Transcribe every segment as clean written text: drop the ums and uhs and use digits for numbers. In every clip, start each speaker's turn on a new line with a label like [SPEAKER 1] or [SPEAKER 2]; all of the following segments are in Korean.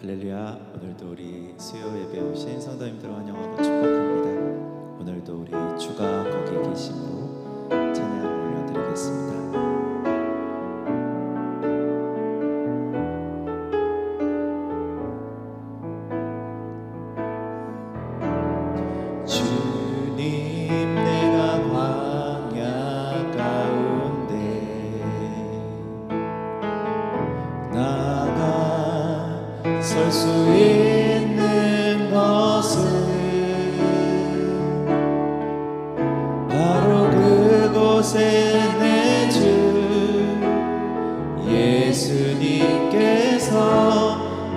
[SPEAKER 1] 할렐루야. 오늘도 우리 수요 예배 오신 성도님들을 환영하고 축복합니다. 오늘도 우리 주가 거기 계심으로 찬양을 올려드리겠습니다. 주님, 내가 광야 가운데 나가 설 수 있는 것은 바로 그곳에 내 주 예수님께서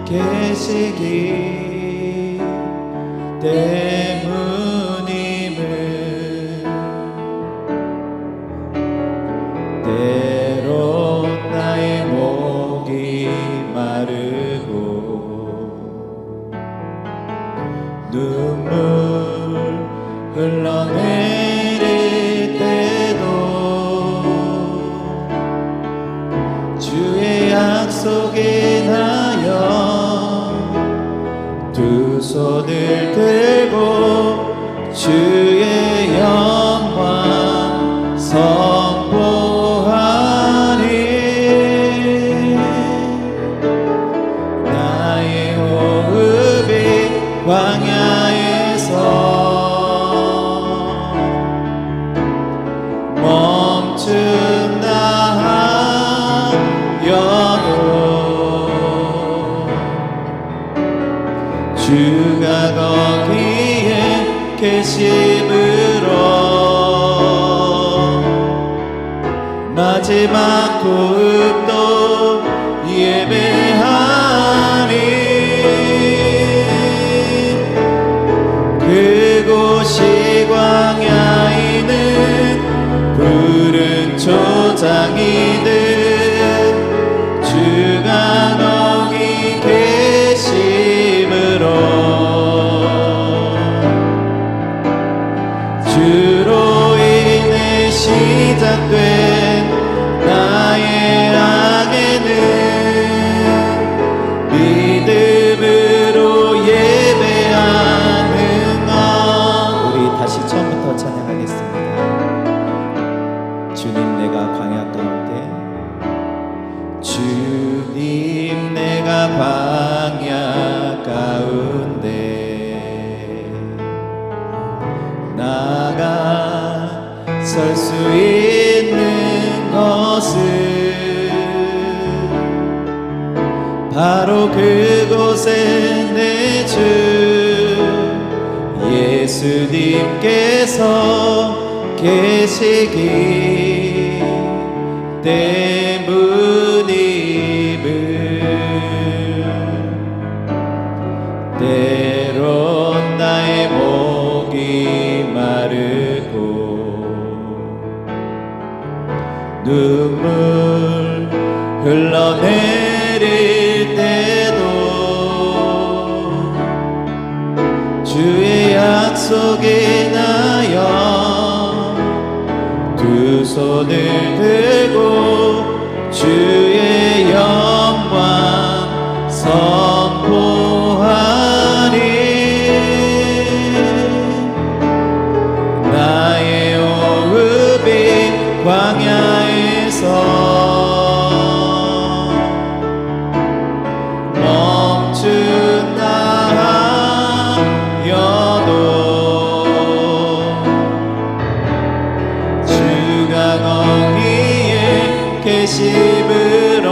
[SPEAKER 1] 계시기 때문임을. 때론 나의 목이 마르고 눈물 흘러내릴 때도 주의 약속에 인하여 두 손을 들고 주의 영광 선포하리. 나의 호흡이 광야에서 멈춘다 하여도 주가 거기에 계심으로 마지막 호흡도 예배하리. 그곳이 광야이든 푸른 초장이든 주가 거기 계심으로 주로 인해 시작된 나의 악에는 믿음으로 예배하는 것. 우리 다시 처음부터 찬양하겠습니다. 주님, 내가 광야 가운데 주님, 내가 광야 가운데 나가 설 수 있는 것은 바로 그곳에 내 주 예수님께서 계시기 때문임을. 때론 나의 목이 마르고 눈물 흘러내릴 때도 주의 약속에 인하여 두 손을 들고 주의 영광 선포하리. 나의 호흡이 광야에서 멈춘다 하여도 주가 거기에 계심으로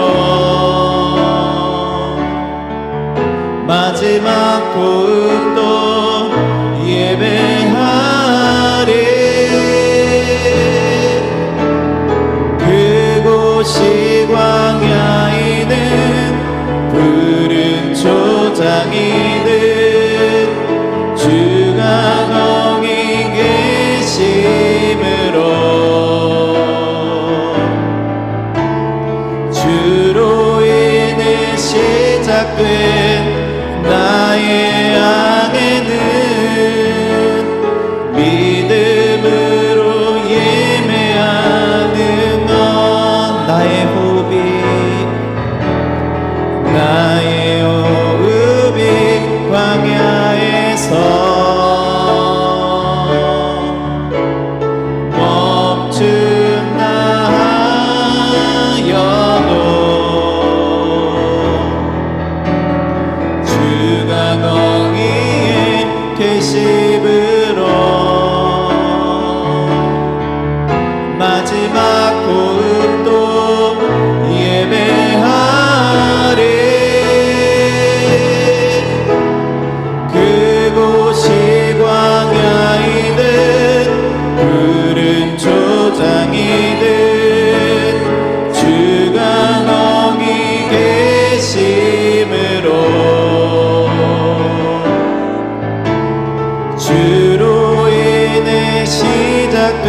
[SPEAKER 1] 시작된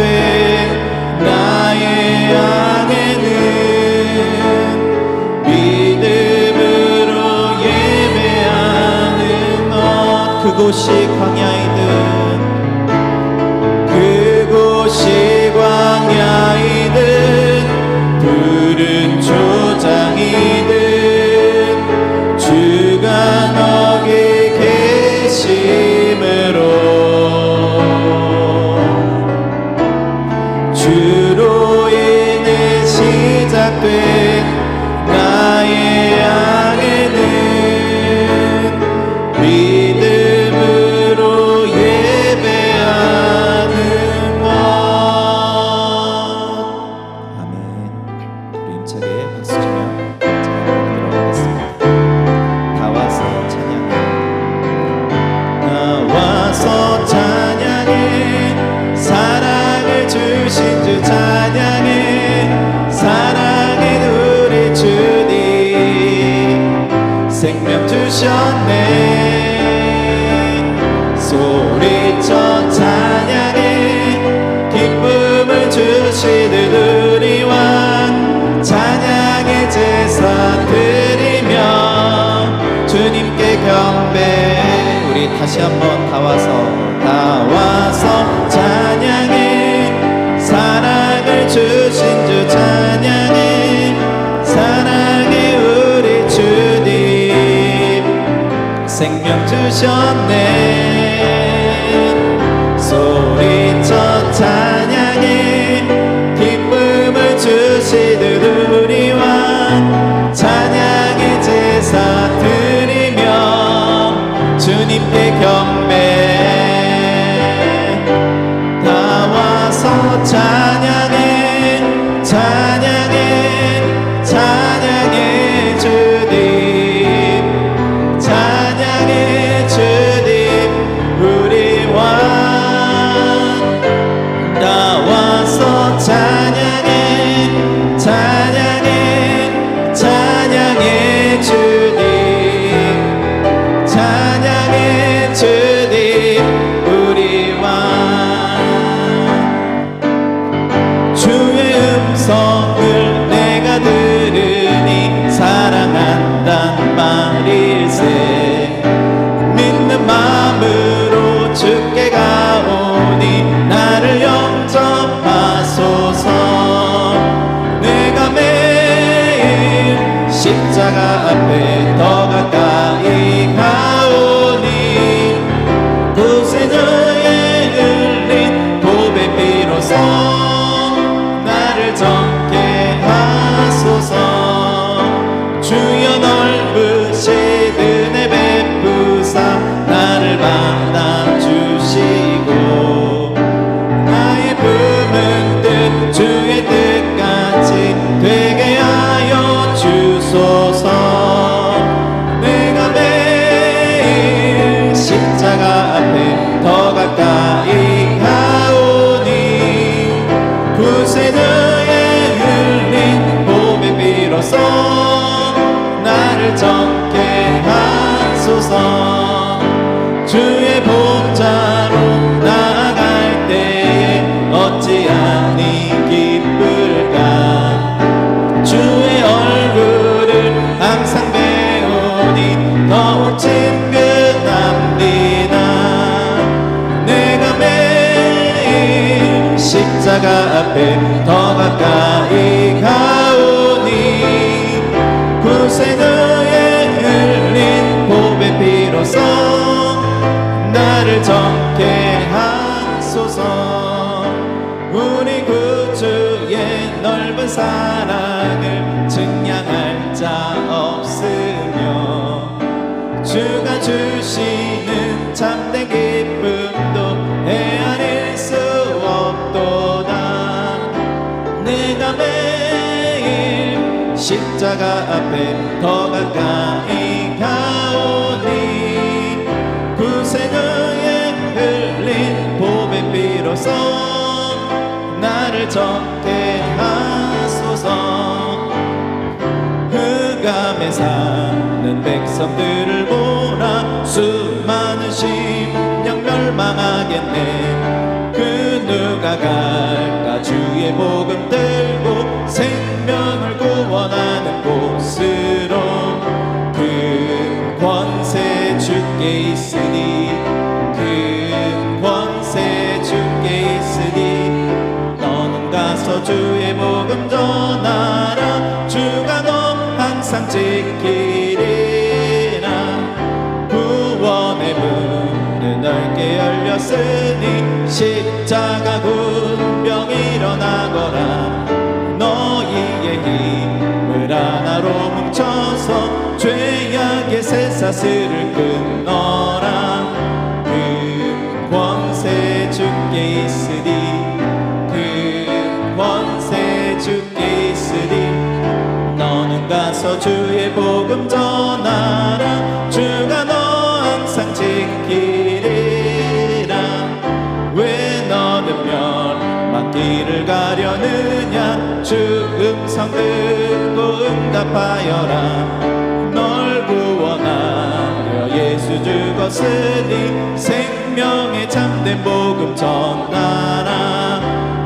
[SPEAKER 1] 나의 항해는 믿음으로 예배하는 것. 그곳이 광야이든 광야이든 푸른 초장이든 주가 거기 계심으로 주로 인해 시작된 나의 항해는 믿음으로 예배하는 것. 아멘. 우리 힘차게 박수 치며 찬양하도록 하겠습니다. 다 와서 찬양해, 다 와서 찬양해, 사랑을 주신 주 찬양해, 사랑의 우리 주님 생명 주셨네. 소리쳐 찬양해, 기쁨을 주시는 우리 왕 찬양의 제사 드리며 주님께 경배. 우리 다시 한번 다 와서 찬양해, 사랑을 주신 주 찬양해, 사랑의 우리 주님 생명 주셨네. 소리쳐 찬양해, 기쁨을 주시는 우리 왕 찬양의 제사 드리며 주님께 경배. 다 와서 찬양해, 찬양해, 찬양해 주님, 찬양해 주님 우리 왕. 다 와서 찬양해, 찬양해, 찬양해 주님, 찬양해 주님 우리 왕. 주의 음성을 내가 들으니 사랑한단 말일세. 믿는 마음으로 주께 가오니 나를 영접하소서. 내가 매일 십자가 앞에 더 가까이 가오니 구세주의 흘린 보배 피로써 나를 정케 하소서. 주여 넓으신 은혜 베푸사 나를 받아주시고 나의 품은 뜻 주의 뜻같이 되게 하여 주소서. 내가 매일 십자가 앞에 더 가까이 가오니 구세주의 흘린 보배 피로써 나를 정케 하소서. 주의 보좌로 나아갈 때에 어찌하니 기쁠까. 주의 얼굴을 항상 배우니 더욱 친근합니다. 내가 매일 십자가 앞에 더 가까이 가오니 구세주의 흘린 보배 피로써 나를 정케 하소서. 우리 구주의 넓은 사랑을 증량할 자 없으며 주가 주시는 참된 기쁨도 헤아릴 수 없도다. 내가 매일 십자가 앞에 더 가까이 가오니 구세주의 흘린 보배 피로써 나를 정케 하소서. 흑암에 사는 백성들을 보라. 수많은 심령 멸망하겠네. 그 주의 복음 들고 생명을 구원하는 곳으로 그 권세 주께 있으니 그 권세 주께 있으니 너는 가서 주의 복음 전하라 주가 너 항상 지키리라 구원의 문은 넓게 열렸으니 십자가 군병 일어나거라 너희의 힘을 하나로 뭉쳐서 죄악의 쇠사슬을 끊어라 그 권세 주께 있으니 그 권세 주께 있으니 너는 가서 주의 복음 전하라 주가 너 항상 지키리라 왜 너는 멸망길을 가려느냐 주 음성 듣고 응답하여라 널 구원하려 예수 죽었으니 생명의 참된 복음 전하라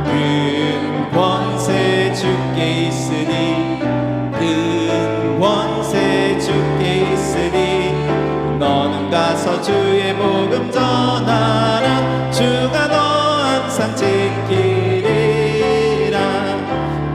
[SPEAKER 1] 그 권세 주께 있으니 그 권세 주께 있으니 너는 가서 주의 복음 전하라 주가 너 항상 지키리라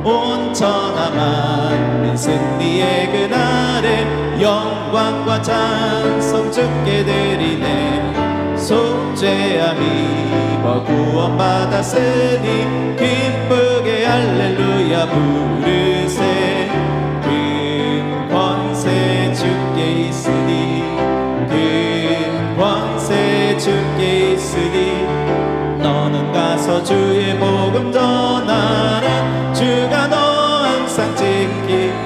[SPEAKER 1] 온 천하 만민 승리의 그날에 영광과 찬송 주께 드리네 속죄함 입어 구원받았으니 기쁘게 할렐루야 부르세 그 권세 주께 있으니 그 권세 주께 있으니 너는 가서 주의 복음 전하라 주가 너 항상 지키리라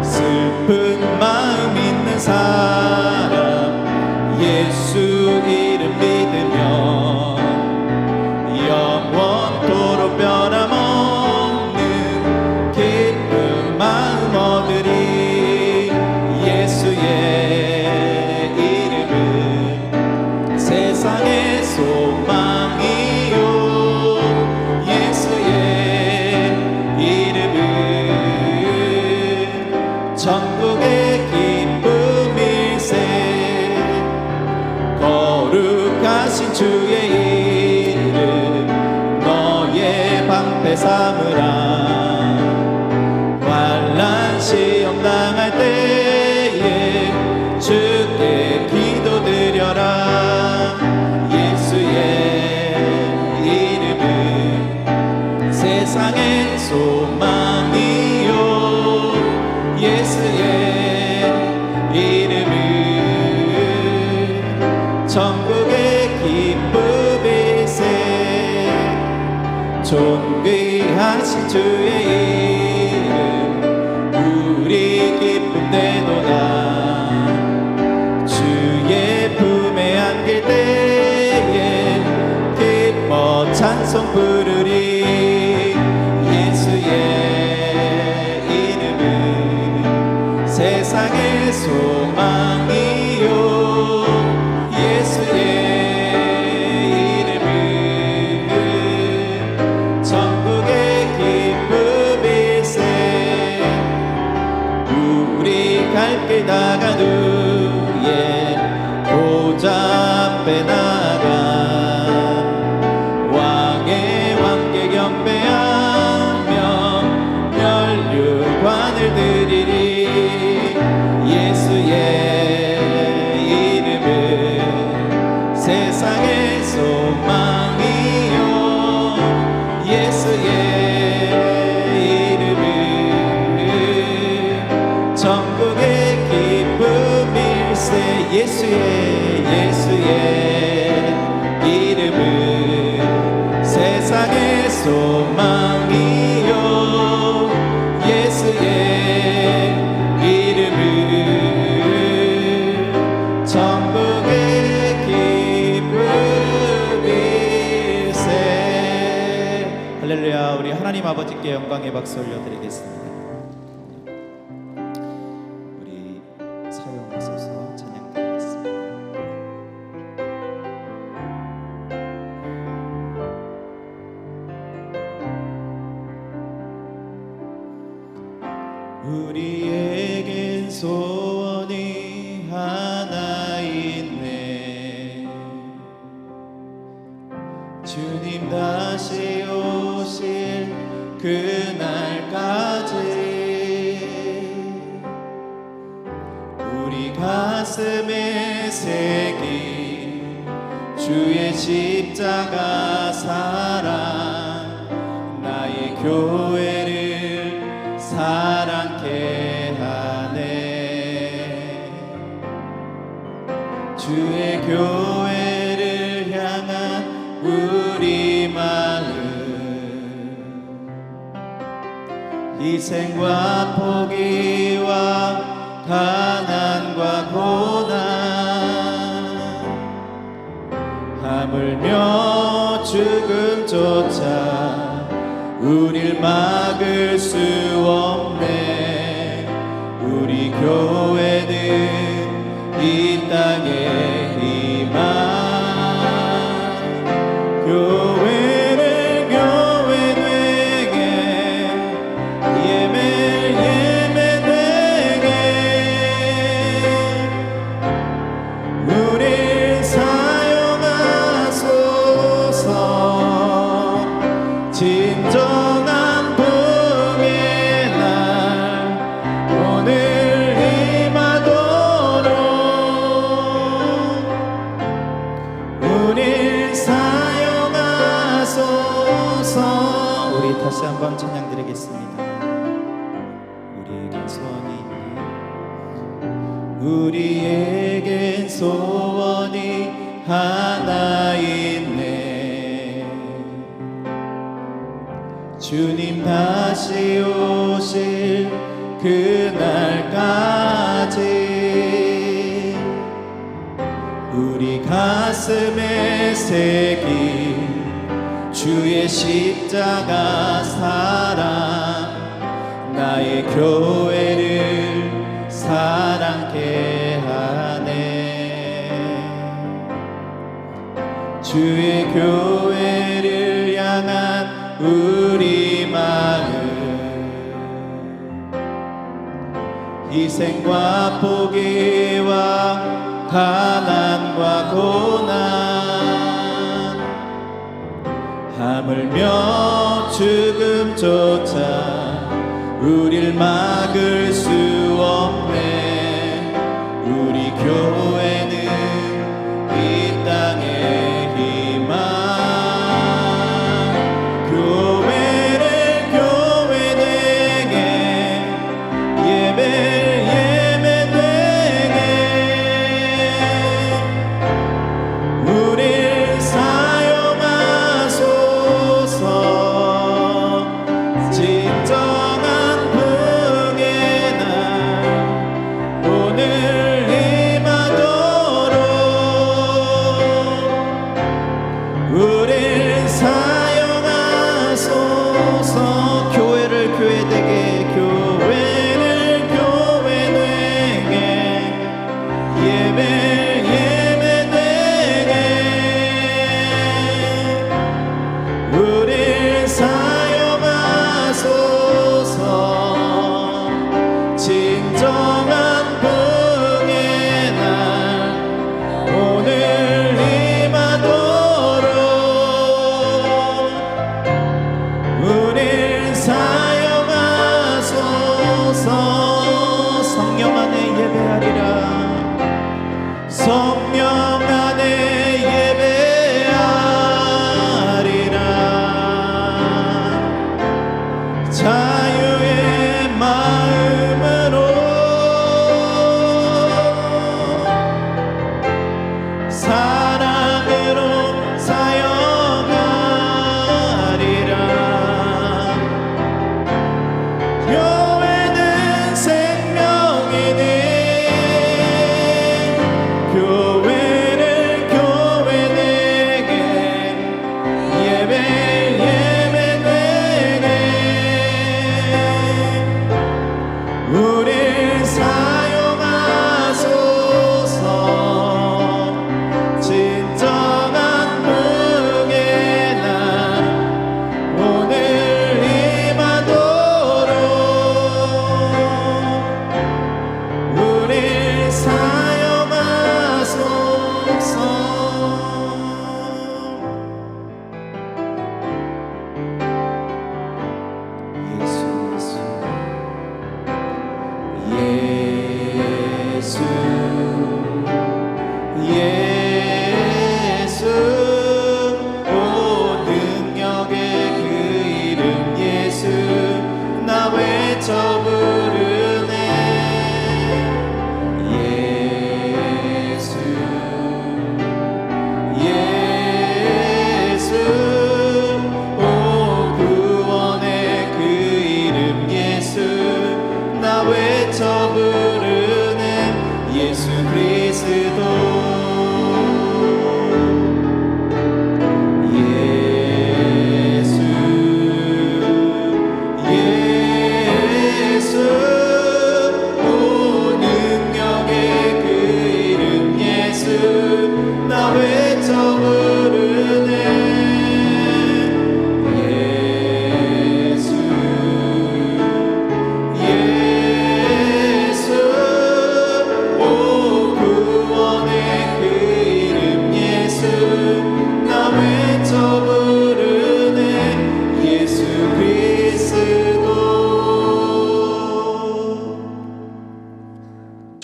[SPEAKER 1] 슬픈 마음 있는 사람 예수 이름 믿으면 영원토록 변함없는 기쁜 마음 얻으리 예수의 이름은 세상의 소망이요 예수의 이름은 천국의 기쁨일세 거룩하신 주의 이름 너의 방패 삼으라 환난 시험 당할 때에 주께 기도드려라 예수의 이름은 세상의 소망이요 예수의 이름은 천국의 기쁨일세 존귀하신 주의 이름 우리 기쁨 되도다 주의 품에 안길 때에 기뻐 찬송 부르리 예수의 이름은 세상의 소망이요 예수의 이름은 천국의 기쁨일세 우리 갈 길 다간 후에 보좌 앞에 나가 왕의 왕께 경배하며 멸류관을 드리리 예수의 이름은 세상의 소망이요 예수의 이름은 천국의 기쁨일세 예수의 이름은 세상의 소망이요 예수의 이름은 천국의 기쁨일세 할렐루야 우리 하나님 아버지께 영광의 박수 올려드리겠습니다. 우리 사용하소서 찬양드리겠습니다. 우리에겐 소원이 하나 있네. 주님 다시 오실 그날까지 우리 가슴에 새긴 주의 십자가 사랑 나의 교회를 사랑케 하네. 주의 교회를 향한 우리 마음 희생과 포기와 가난과 고난 하물며 죽음조차 우릴 막을 수 없네. 우리 교회는 이 땅의 희망 교회를 교회 되게 예배 되게 우릴 사용하소서. 진정한 붕의 날 오늘 임하도록 우릴 사용하소서. 우리 다시 한번 찬양 드리겠습니다. 우리에겐 소원이 있네. 우리에겐 소원이 하나 있네. 주님 다시 오실 그날까지 우리 가슴에 새긴 주의 십자가 사랑 나의 교회를 사랑케 하네. 주의 교회를 향한 우리 마음 희생과 포기와 가난과 고난 하물며 죽음조차 우릴 막을 수 없네. 우리 교회는 이 땅의 희망 교회를 교회 되게 예배 되게 우릴 사용하소서. 진정한 붕의 날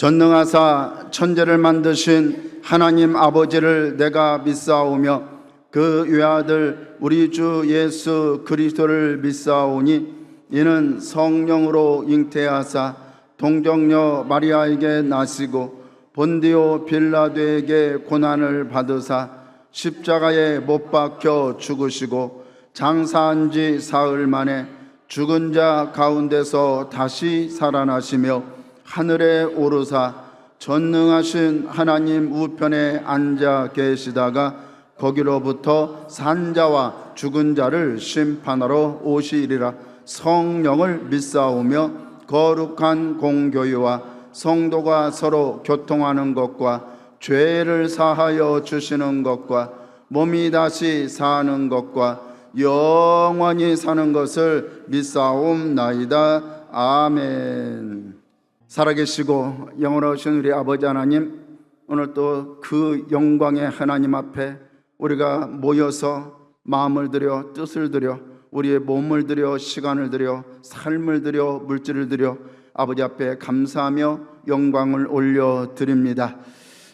[SPEAKER 2] 전능하사 천지를 만드신 하나님 아버지를 내가 믿사오며 그 외아들 우리 주 예수 그리스도를 믿사오니 이는 성령으로 잉태하사 동정녀 마리아에게 나시고 본디오 빌라도에게 고난을 받으사 십자가에 못 박혀 죽으시고 장사한 지 사흘 만에 죽은 자 가운데서 다시 살아나시며 하늘에 오르사 전능하신 하나님 우편에 앉아 계시다가 거기로부터 산자와 죽은 자를 심판하러 오시리라. 성령을 믿사오며 거룩한 공교회와 성도가 서로 교통하는 것과 죄를 사하여 주시는 것과 몸이 다시 사는 것과 영원히 사는 것을 믿사옵나이다. 아멘. 살아계시고 영원하신 우리 아버지 하나님, 오늘 또 그 영광의 하나님 앞에 우리가 모여서 마음을 들여 뜻을 들여 우리의 몸을 들여 시간을 들여 삶을 들여 물질을 들여 아버지 앞에 감사하며 영광을 올려드립니다.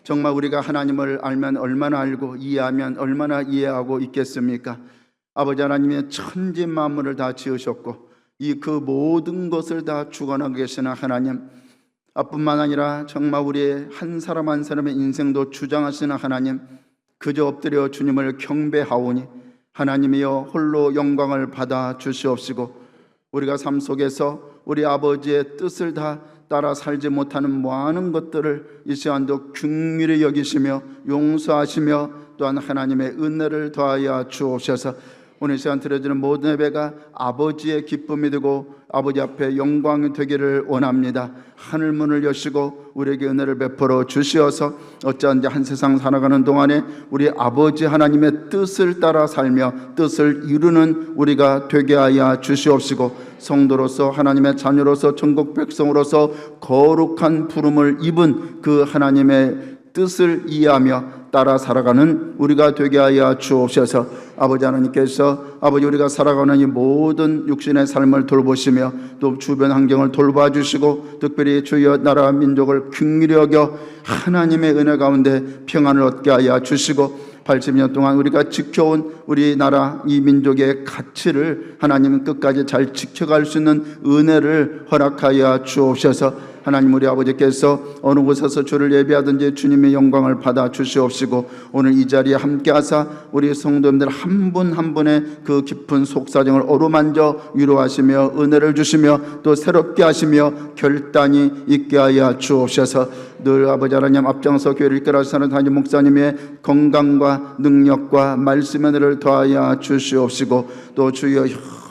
[SPEAKER 2] 정말 우리가 하나님을 알면 얼마나 알고 이해하면 얼마나 이해하고 있겠습니까? 아버지 하나님의 천지 만물을 다 지으셨고 이 그 모든 것을 다 주관하고 계시는 하나님, 뿐만 아니라 정말 우리의 한 사람 한 사람의 인생도 주장하시는 하나님, 그저 엎드려 주님을 경배하오니 하나님이여 홀로 영광을 받아 주시옵시고 우리가 삶 속에서 우리 아버지의 뜻을 다 따라 살지 못하는 많은 것들을 이 시간도 긍휼히 여기시며 용서하시며 또한 하나님의 은혜를 더하여 주옵소서. 오늘 시간 드려지는 모든 예배가 아버지의 기쁨이 되고 아버지 앞에 영광이 되기를 원합니다. 하늘 문을 여시고 우리에게 은혜를 베풀어 주시어서 어찌한지 한 세상 살아가는 동안에 우리 아버지 하나님의 뜻을 따라 살며 뜻을 이루는 우리가 되게 하여 주시옵시고 성도로서 하나님의 자녀로서 천국 백성으로서 거룩한 부름을 입은 그 하나님의 뜻을 이해하며 따라 살아가는 우리가 되게 하여 주옵소서. 아버지 하나님께서 아버지 우리가 살아가는 이 모든 육신의 삶을 돌보시며 또 주변 환경을 돌봐 주시고 특별히 주여 나라와 민족을 긍휼히 여겨 하나님의 은혜 가운데 평안을 얻게 하여 주시고 80년 동안 우리가 지켜온 우리나라 이 민족의 가치를 하나님은 끝까지 잘 지켜갈 수 있는 은혜를 허락하여 주옵소서. 하나님 우리 아버지께서 어느 곳에서 주를 예배하든지 주님의 영광을 받아 주시옵시고 오늘 이 자리에 함께하사 우리 성도님들 한 분 한 분의 그 깊은 속사정을 어루만져 위로하시며 은혜를 주시며 또 새롭게 하시며 결단이 있게 하여 주옵소서. 늘 아버지 하나님 앞장서 교회를 이끌어가시는 담임 목사님의 건강과 능력과 말씀의 은혜를 더하여 주시옵시고 또 주여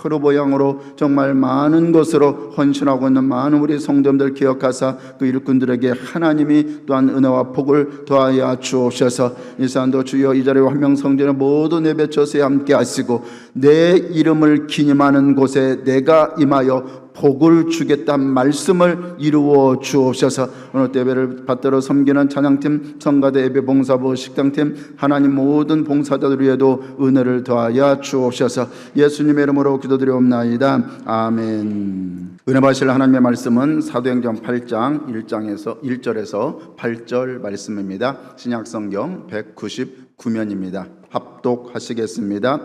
[SPEAKER 2] 여러 모양으로 정말 많은 것으로 헌신하고 있는 많은 우리 성도님들 기억하사 그 일꾼들에게 하나님이 또한 은혜와 복을 더하여 주옵소서. 이 시간도 주여 이 자리에 환명성전의 모든 예배 처소에 함께 하시고 내 이름을 기념하는 곳에 내가 임하여 복을 주겠다는 말씀을 이루어 주옵소서. 오늘 예배를 받들어 섬기는 찬양팀, 성가대 예배 봉사부 식당팀 하나님 모든 봉사자들 위에도 은혜를 더하여 주옵소서. 예수님의 이름으로 기도드리옵나이다. 아멘. 은혜 받으실 하나님의 말씀은 사도행전 8장 1절에서 8절 말씀입니다. 신약성경 199면입니다. 합독하시겠습니다.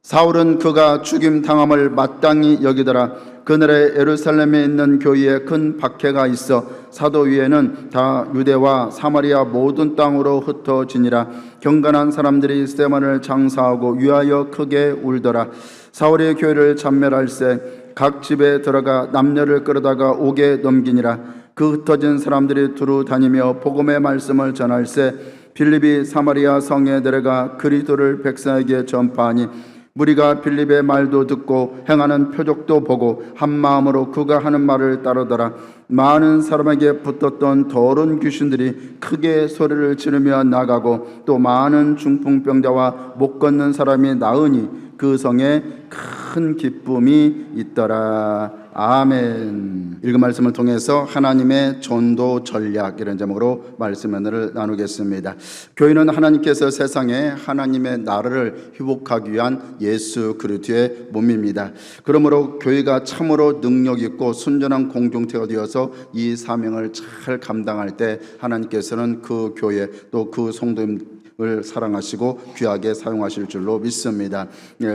[SPEAKER 2] 사울은 그가 죽임 당함을 마땅히 여기더라. 그날에 예루살렘에 있는 교회에 큰 박해가 있어 사도 위에는 다 유대와 사마리아 모든 땅으로 흩어지니라. 경건한 사람들이 스데반을 장사하고 위하여 크게 울더라. 사울의 교회를 참멸할세 각 집에 들어가 남녀를 끌어다가 옥에 넘기니라. 그 흩어진 사람들이 두루 다니며 복음의 말씀을 전할세 빌립이 사마리아 성에 내려가 그리스도를 백성에게 전파하니 무리가 빌립의 말도 듣고 행하는 표적도 보고 한 마음으로 그가 하는 말을 따르더라. 많은 사람에게 붙었던 더러운 귀신들이 크게 소리를 지르며 나가고 또 많은 중풍병자와 못 걷는 사람이 나으니 그 성에 큰 기쁨이 있더라. 아멘. 읽은 말씀을 통해서 하나님의 전도 전략, 이런 제목으로 말씀을 나누겠습니다. 교회는 하나님께서 세상에 하나님의 나라를 회복하기 위한 예수 그리스도의 몸입니다. 그러므로 교회가 참으로 능력 있고 순전한 공동체가 되어서 이 사명을 잘 감당할 때 하나님께서는 그 교회 또 그 성도님을 사랑하시고 귀하게 사용하실 줄로 믿습니다.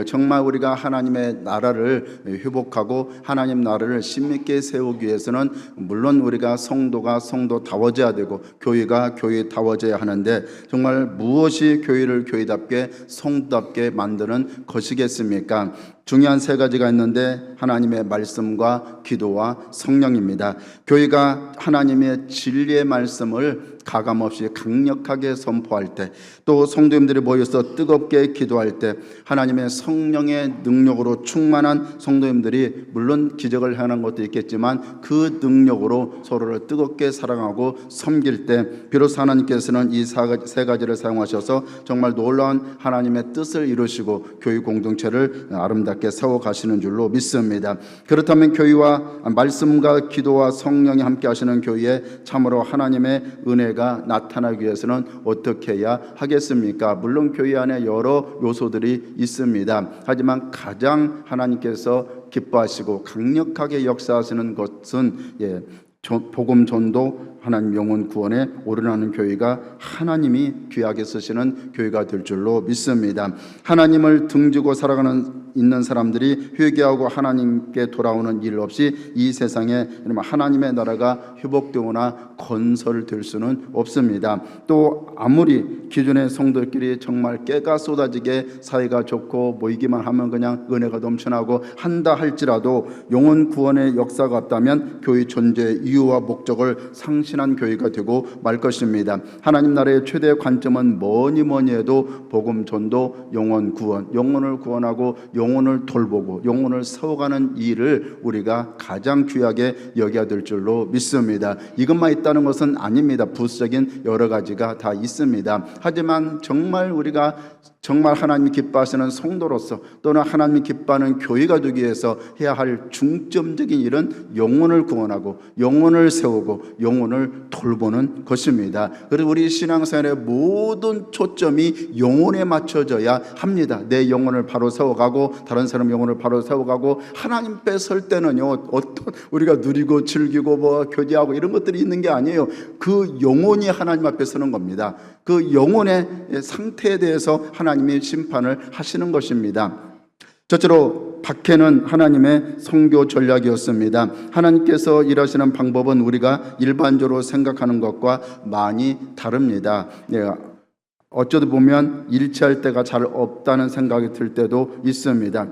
[SPEAKER 2] 정말 우리가 하나님의 나라를 회복하고 하나님 나라를 신밌게 세우기 위해서는 물론 우리가 성도가 성도다워져야 되고 교회가 교회다워져야 하는데, 정말 무엇이 교회를 교회답게 성도답게 만드는 것이겠습니까? 중요한 세 가지가 있는데, 하나님의 말씀과 기도와 성령입니다. 교회가 하나님의 진리의 말씀을 가감없이 강력하게 선포할 때, 또 성도님들이 모여서 뜨겁게 기도할 때, 하나님의 성령의 능력으로 충만한 성도님들이 물론 기적을 행하는 것도 있겠지만 그 능력으로 서로를 뜨겁게 사랑하고 섬길 때, 비로소 하나님께서는 이 세 가지를 사용하셔서 정말 놀라운 하나님의 뜻을 이루시고 교회 공동체를 아름답게 세워가시는 줄로 믿습니다. 그렇다면 교회와 말씀과 기도와 성령이 함께 하시는 교회에 참으로 하나님의 은혜가 나타나기 위해서는 어떻게 해야 하겠습니까? 물론 교회 안에 여러 요소들이 있습니다. 하지만 가장 하나님께서 기뻐하시고 강력하게 역사하시는 것은 복음 전도, 하나님 영혼 구원에 올인하는 교회가 하나님이 귀하게 쓰시는 교회가 될 줄로 믿습니다. 하나님을 등지고 살아가는 있는 사람들이 회개하고 하나님께 돌아오는 일 없이 이 세상에 하나님의 나라가 회복되거나 건설될 수는 없습니다. 또 아무리 기존의 성도들끼리 정말 깨가 쏟아지게 사이가 좋고 모이기만 하면 그냥 은혜가 넘쳐나고 한다 할지라도 영혼 구원의 역사가 없다면 교회 존재의 이유와 목적을 상실한 교회가 되고 말 것입니다. 하나님 나라의 최대 관점은 뭐니 해도 복음 전도, 영혼 구원, 영혼을 구원하고 영혼을 돌보고 영혼을 세워가는 일을 우리가 가장 귀하게 여겨야 될 줄로 믿습니다. 이것만 있다는 것은 아닙니다. 부수적인 여러 가지가 다 있습니다. 하지만 정말 우리가 정말 하나님이 기뻐하시는 성도로서 또는 하나님이 기뻐하는 교회가 되기 위해서 해야 할 중점적인 일은 영혼을 구원하고 영혼을 세우고 영혼을 돌보는 것입니다. 그래서 우리 신앙생활의 모든 초점이 영혼에 맞춰져야 합니다. 내 영혼을 바로 세워가고 다른 사람 영혼을 바로 세워가고 하나님 앞에 설 때는요, 어떤 우리가 누리고 즐기고 교제하고 이런 것들이 있는 게 아니에요. 그 영혼이 하나님 앞에 서는 겁니다. 그 영혼의 상태에 대해서 하나님이 심판을 하시는 것입니다. 첫째로 박해는 하나님의 선교 전략이었습니다. 하나님께서 일하시는 방법은 우리가 일반적으로 생각하는 것과 많이 다릅니다. 어쩌다 보면 일치할 때가 잘 없다는 생각이 들 때도 있습니다.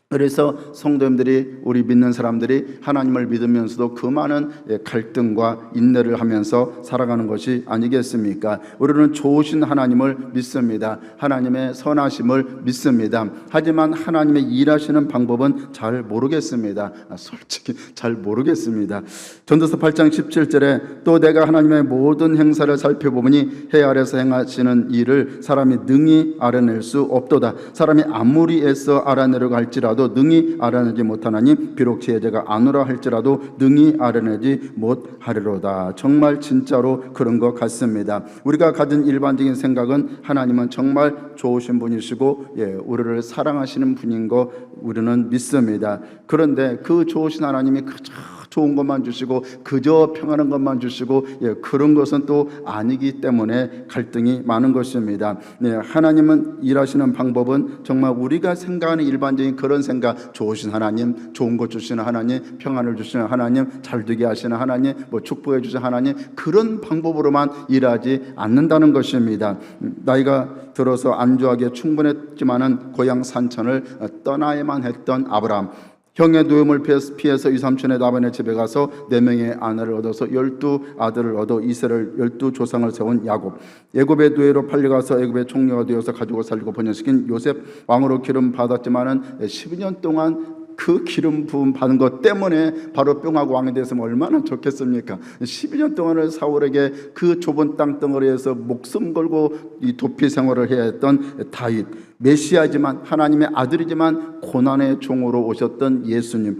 [SPEAKER 2] 그래서 성도님들이, 우리 믿는 사람들이 하나님을 믿으면서도 그 많은 갈등과 인내를 하면서 살아가는 것이 아니겠습니까? 우리는 좋으신 하나님을 믿습니다. 하나님의 선하심을 믿습니다. 하지만 하나님의 일하시는 방법은 잘 모르겠습니다. 솔직히 잘 모르겠습니다. 전도서 8장 17절에 또 내가 하나님의 모든 행사를 살펴보니 해 아래서 행하시는 일을 사람이 능히 알아낼 수 없도다. 사람이 아무리 애써 알아내려고 할지라도 능히 알아내지 못하나니 비록 제자가 아노라 할지라도 능히 알아내지 못하리로다. 정말 진짜로 그런 것 같습니다. 우리가 가진 일반적인 생각은 하나님은 정말 좋으신 분이시고 우리를 사랑하시는 분인 거 우리는 믿습니다. 그런데 그 좋으신 하나님이 그저 좋은 것만 주시고 그저 평안한 것만 주시고 그런 것은 또 아니기 때문에 갈등이 많은 것입니다. 하나님은 일하시는 방법은 정말 우리가 생각하는 일반적인 그런 생각, 좋으신 하나님, 좋은 것 주시는 하나님, 평안을 주시는 하나님, 잘되게 하시는 하나님, 축복해 주시는 하나님, 그런 방법으로만 일하지 않는다는 것입니다. 나이가 들어서 안주하기에 충분했지만은 고향 산천을 떠나야만 했던 아브라함, 형의 노임을 피해서 이삼촌의 라반의 집에 가서 4명의 아내를 얻어서 12아들을 얻어 이스라엘 12조상을 세운 야곱, 애굽의 노예로 팔려가서 애굽의 총리가 되어서 가지고 살리고 번영시킨 요셉, 왕으로 기름 받았지만은 12년 동안 그 기름 부음 받은 것 때문에 바로 뿅하고 왕이 됐으면 얼마나 좋겠습니까? 12년 동안을 사울에게 그 좁은 땅덩어리에서 목숨 걸고 이 도피 생활을 해야 했던 다윗, 메시아지만 하나님의 아들이지만 고난의 종으로 오셨던 예수님,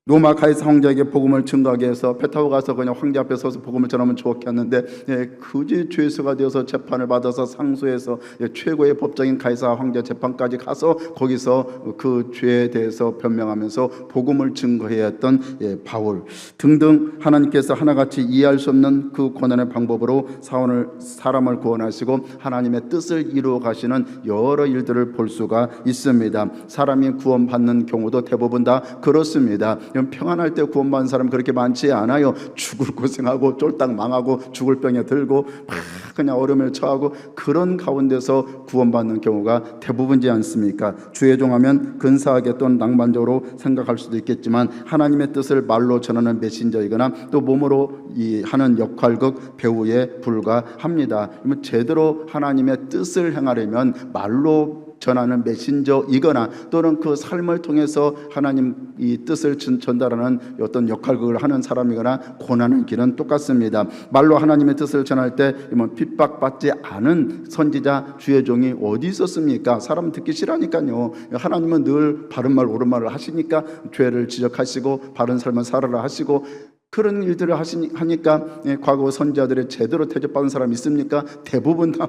[SPEAKER 2] 로마 가이사 황제에게 복음을 증거하게 해서 배 타고 가서 그냥 황제 앞에 서서 복음을 전하면 좋겠는데 굳이 죄수가 되어서 재판을 받아서 상소해서 최고의 법정인 가이사 황제 재판까지 가서 거기서 그 죄에 대해서 변명하면서 복음을 증거해야 했던 바울 등등, 하나님께서 하나같이 이해할 수 없는 그 고난의 방법으로 사람을 구원하시고 하나님의 뜻을 이루어 가시는 여러 일들을 볼 수가 있습니다. 사람이 구원받는 경우도 대부분 다 그렇습니다. 평안할 때 구원받는 사람 그렇게 많지 않아요. 죽을 고생하고 쫄딱 망하고 죽을 병에 들고 막 그냥 어려움에 처하고 그런 가운데서 구원받는 경우가 대부분이지 않습니까? 주의 종하면 근사하게 또는 낭만적으로 생각할 수도 있겠지만 하나님의 뜻을 말로 전하는 메신저이거나 또 몸으로 하는 역할극 배우에 불과합니다. 제대로 하나님의 뜻을 행하려면 말로 전하는 메신저이거나 또는 그 삶을 통해서 하나님 이 뜻을 전달하는 어떤 역할극을 하는 사람이거나 고난의 길은 똑같습니다. 말로 하나님의 뜻을 전할 때 핍박받지 않은 선지자 주의 종이 어디 있었습니까? 사람 듣기 싫으니까요. 하나님은 늘 바른 말 옳은 말을 하시니까 죄를 지적하시고 바른 삶을 살아라 하시고 그런 일들을 하니까 과거 선지자들의 제대로 대접받은 사람 있습니까? 대부분 다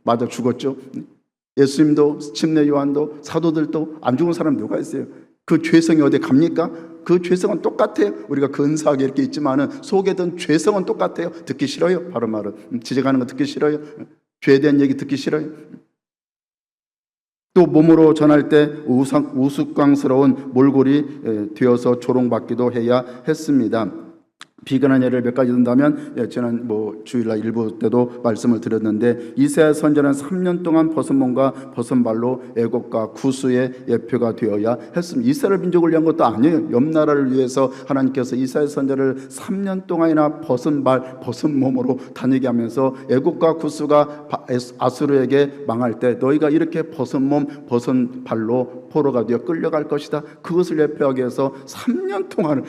[SPEAKER 2] 맞아 죽었죠. 예수님도 침례 요한도 사도들도 안 죽은 사람 누가 있어요? 그 죄성이 어디 갑니까? 그 죄성은 똑같아요. 우리가 근사하게 이렇게 있지만은 속에 든 죄성은 똑같아요. 듣기 싫어요. 바른 말은 지적하는 거 듣기 싫어요. 죄에 대한 얘기 듣기 싫어요. 또 몸으로 전할 때 우스꽝스러운 몰골이 되어서 조롱받기도 해야 했습니다. 비근한 예를 몇 가지 든다면 지난 주일날 일부 때도 말씀을 드렸는데 이사야 선지자는 3년 동안 벗은 몸과 벗은 발로 애곡과 구수의 예표가 되어야 했습니다. 이스라엘 민족을 위한 것도 아니에요. 옆나라를 위해서 하나님께서 이사야 선지자를 3년 동안이나 벗은 발 벗은 몸으로 다니게 하면서 애곡과 구수가 아수르에게 망할 때 너희가 이렇게 벗은 몸 벗은 발로 포로가 되어 끌려갈 것이다. 그것을 예표하기 위해서 3년 동안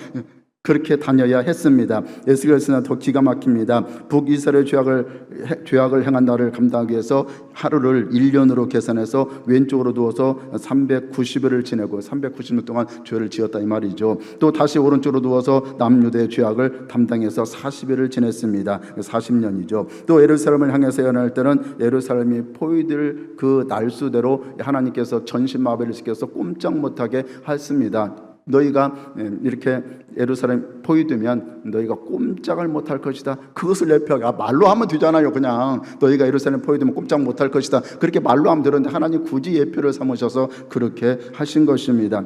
[SPEAKER 2] 그렇게 다녀야 했습니다. 에스겔서는 더 기가 막힙니다. 북이스라엘 죄악을 행한 나를 감당하기 위해서 하루를 1년으로 계산해서 왼쪽으로 누워서 390일을 지내고 390일 동안 죄를 지었다 이 말이죠. 또 다시 오른쪽으로 누워서 남유대의 죄악을 담당해서 40일을 지냈습니다. 40년이죠. 또 예루살렘을 향해서 연할 때는 예루살렘이 포위될 그 날수대로 하나님께서 전신마비를 시켜서 꼼짝 못하게 했습니다. 너희가 이렇게 예루살렘 포위되면 너희가 꼼짝을 못할 것이다. 그것을 예표하게 말로 하면 되잖아요. 그냥 너희가 예루살렘 포위되면 꼼짝 못할 것이다. 그렇게 말로 하면 되는데 하나님 굳이 예표를 삼으셔서 그렇게 하신 것입니다.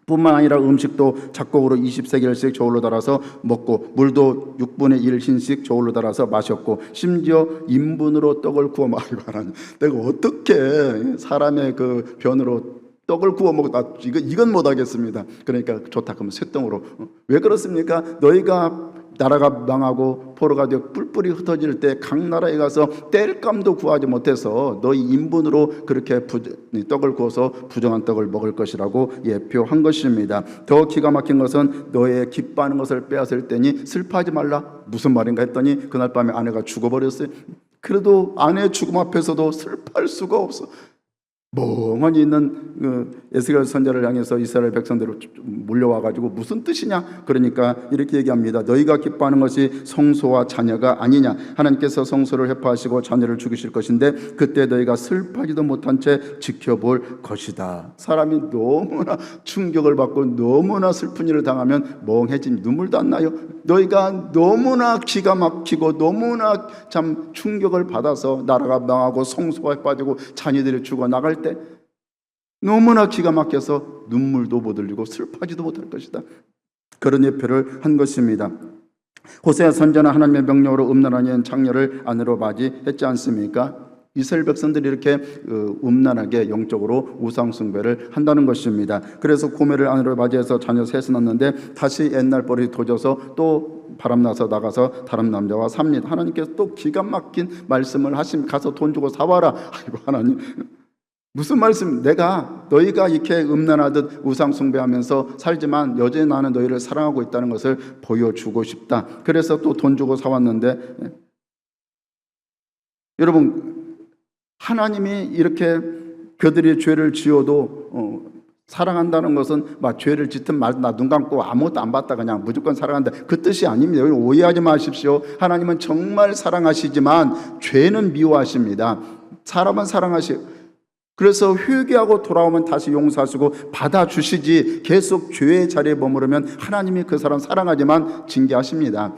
[SPEAKER 2] 뿐만 아니라 음식도 작곡으로 20세겔씩 저울로 달아서 먹고 물도 6분의 1 흰씩 저울로 달아서 마셨고 심지어 인분으로 떡을 구워 먹고 하나님 내가 어떻게 사람의 그 변으로 떡을 구워 먹었다. 이건 못하겠습니다. 그러니까 좋다 그러면 쇳덩으로. 왜 그렇습니까? 너희가 나라가 망하고 포로가 되어 뿔뿔이 흩어질 때 각 나라에 가서 땔감도 구하지 못해서 너희 인분으로 그렇게 떡을 구워서 부정한 떡을 먹을 것이라고 예표한 것입니다. 더 기가 막힌 것은 너의 기뻐하는 것을 빼앗을 때니 슬퍼하지 말라. 무슨 말인가 했더니 그날 밤에 아내가 죽어버렸어요. 그래도 아내의 죽음 앞에서도 슬퍼할 수가 없어. 멍하니 있는 그 에스겔 선지자를 향해서 이스라엘 백성들을 몰려와가지고 무슨 뜻이냐? 그러니까 이렇게 얘기합니다. 너희가 기뻐하는 것이 성소와 자녀가 아니냐? 하나님께서 성소를 회파하시고 자녀를 죽이실 것인데 그때 너희가 슬퍼하지도 못한 채 지켜볼 것이다. 사람이 너무나 충격을 받고 너무나 슬픈 일을 당하면 멍해진 눈물도 안 나요. 너희가 너무나 기가 막히고 너무나 참 충격을 받아서 나라가 망하고 성소가 빠지고 자녀들이 죽어 나갈 때 너무나 기가 막혀서 눈물도 못 흘리고 슬퍼하지도 못할 것이다. 그런 예표를 한 것입니다. 호세아 선지자는 하나님의 명령으로 음란한 장녀를 아내로 맞이했지 않습니까? 이스라엘 백성들이 이렇게 음란하게 영적으로 우상 숭배를 한다는 것입니다. 그래서 고멜을 아내로 맞이해서 자녀 셋을 낳는데 다시 옛날 버릇이 도져서 또 바람나서 나가서 다른 남자와 삽니다. 하나님께서 또 기가 막힌 말씀을 하심 가서 돈 주고 사와라. 아이고 하나님 무슨 말씀? 내가 너희가 이렇게 음란하듯 우상 숭배하면서 살지만 여전히 나는 너희를 사랑하고 있다는 것을 보여주고 싶다. 그래서 또 돈 주고 사왔는데 여러분 하나님이 이렇게 그들이 죄를 지어도 사랑한다는 것은 막 죄를 짓든 말든 눈 감고 아무것도 안 봤다 그냥 무조건 사랑한다, 그 뜻이 아닙니다. 오해하지 마십시오. 하나님은 정말 사랑하시지만 죄는 미워하십니다. 사람은 사랑하시고, 그래서 회개하고 돌아오면 다시 용서하시고 받아주시지, 계속 죄의 자리에 머무르면 하나님이 그 사람 사랑하지만 징계하십니다.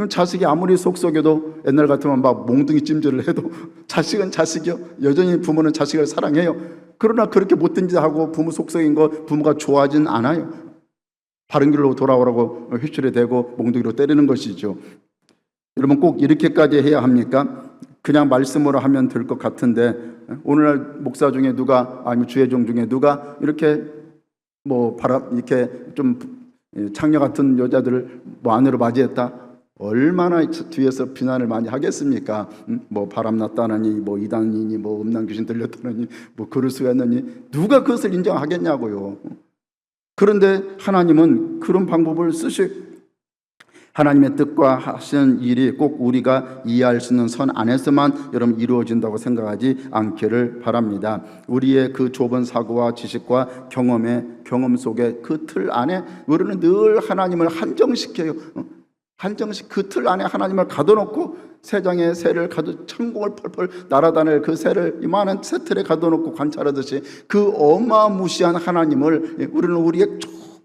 [SPEAKER 2] 자식이 아무리 속썩여도 옛날 같으면 막 몽둥이 찜질을 해도 자식은 자식이요, 여전히 부모는 자식을 사랑해요. 그러나 그렇게 못된 짓 하고 부모 속썩인 거 부모가 좋아하진 않아요. 바른 길로 돌아오라고 휘슬에 대고 몽둥이로 때리는 것이죠. 여러분, 꼭 이렇게까지 해야 합니까? 그냥 말씀으로 하면 될 것 같은데, 오늘날 목사 중에 누가, 아니면 주의종 중에 누가 이렇게 이렇게 좀 창녀 같은 여자들을 아내로 맞이했다, 얼마나 뒤에서 비난을 많이 하겠습니까? 바람났다느니, 이단이니, 음란 귀신 들렸다느니, 그럴 수가 있느니, 누가 그것을 인정하겠냐고요. 그런데 하나님은 그런 방법을 하나님의 뜻과 하시는 일이 꼭 우리가 이해할 수 있는 선 안에서만 여러분 이루어진다고 생각하지 않기를 바랍니다. 우리의 그 좁은 사고와 지식과 경험 속에 그 틀 안에 우리는 늘 하나님을 한정시켜요. 그 틀 안에 하나님을 가둬놓고 세상의 새를 천공을 펄펄 날아다닐 그 새를 이만한 새 틀에 가둬놓고 관찰하듯이 그 어마무시한 하나님을 우리는 우리의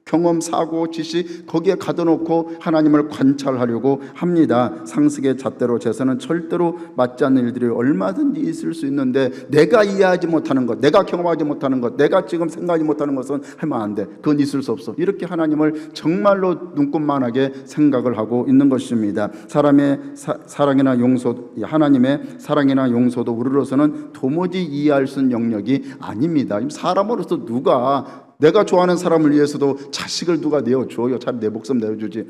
[SPEAKER 2] 경험, 사고, 지식 거기에 가둬놓고 하나님을 관찰하려고 합니다. 상식의 잣대로 재서는 절대로 맞지 않는 일들이 얼마든지 있을 수 있는데, 내가 이해하지 못하는 것, 내가 경험하지 못하는 것, 내가 지금 생각하지 못하는 것은 하면 안 돼. 그건 있을 수 없어. 이렇게 하나님을 정말로 눈꽃만하게 생각을 하고 있는 것입니다. 사랑이나 용서, 하나님의 사랑이나 용서도 우리로서는 도무지 이해할 수 있는 영역이 아닙니다. 사람으로서 누가 내가 좋아하는 사람을 위해서도 자식을 누가 내어줘요? 차라리 내 목숨 내어주지.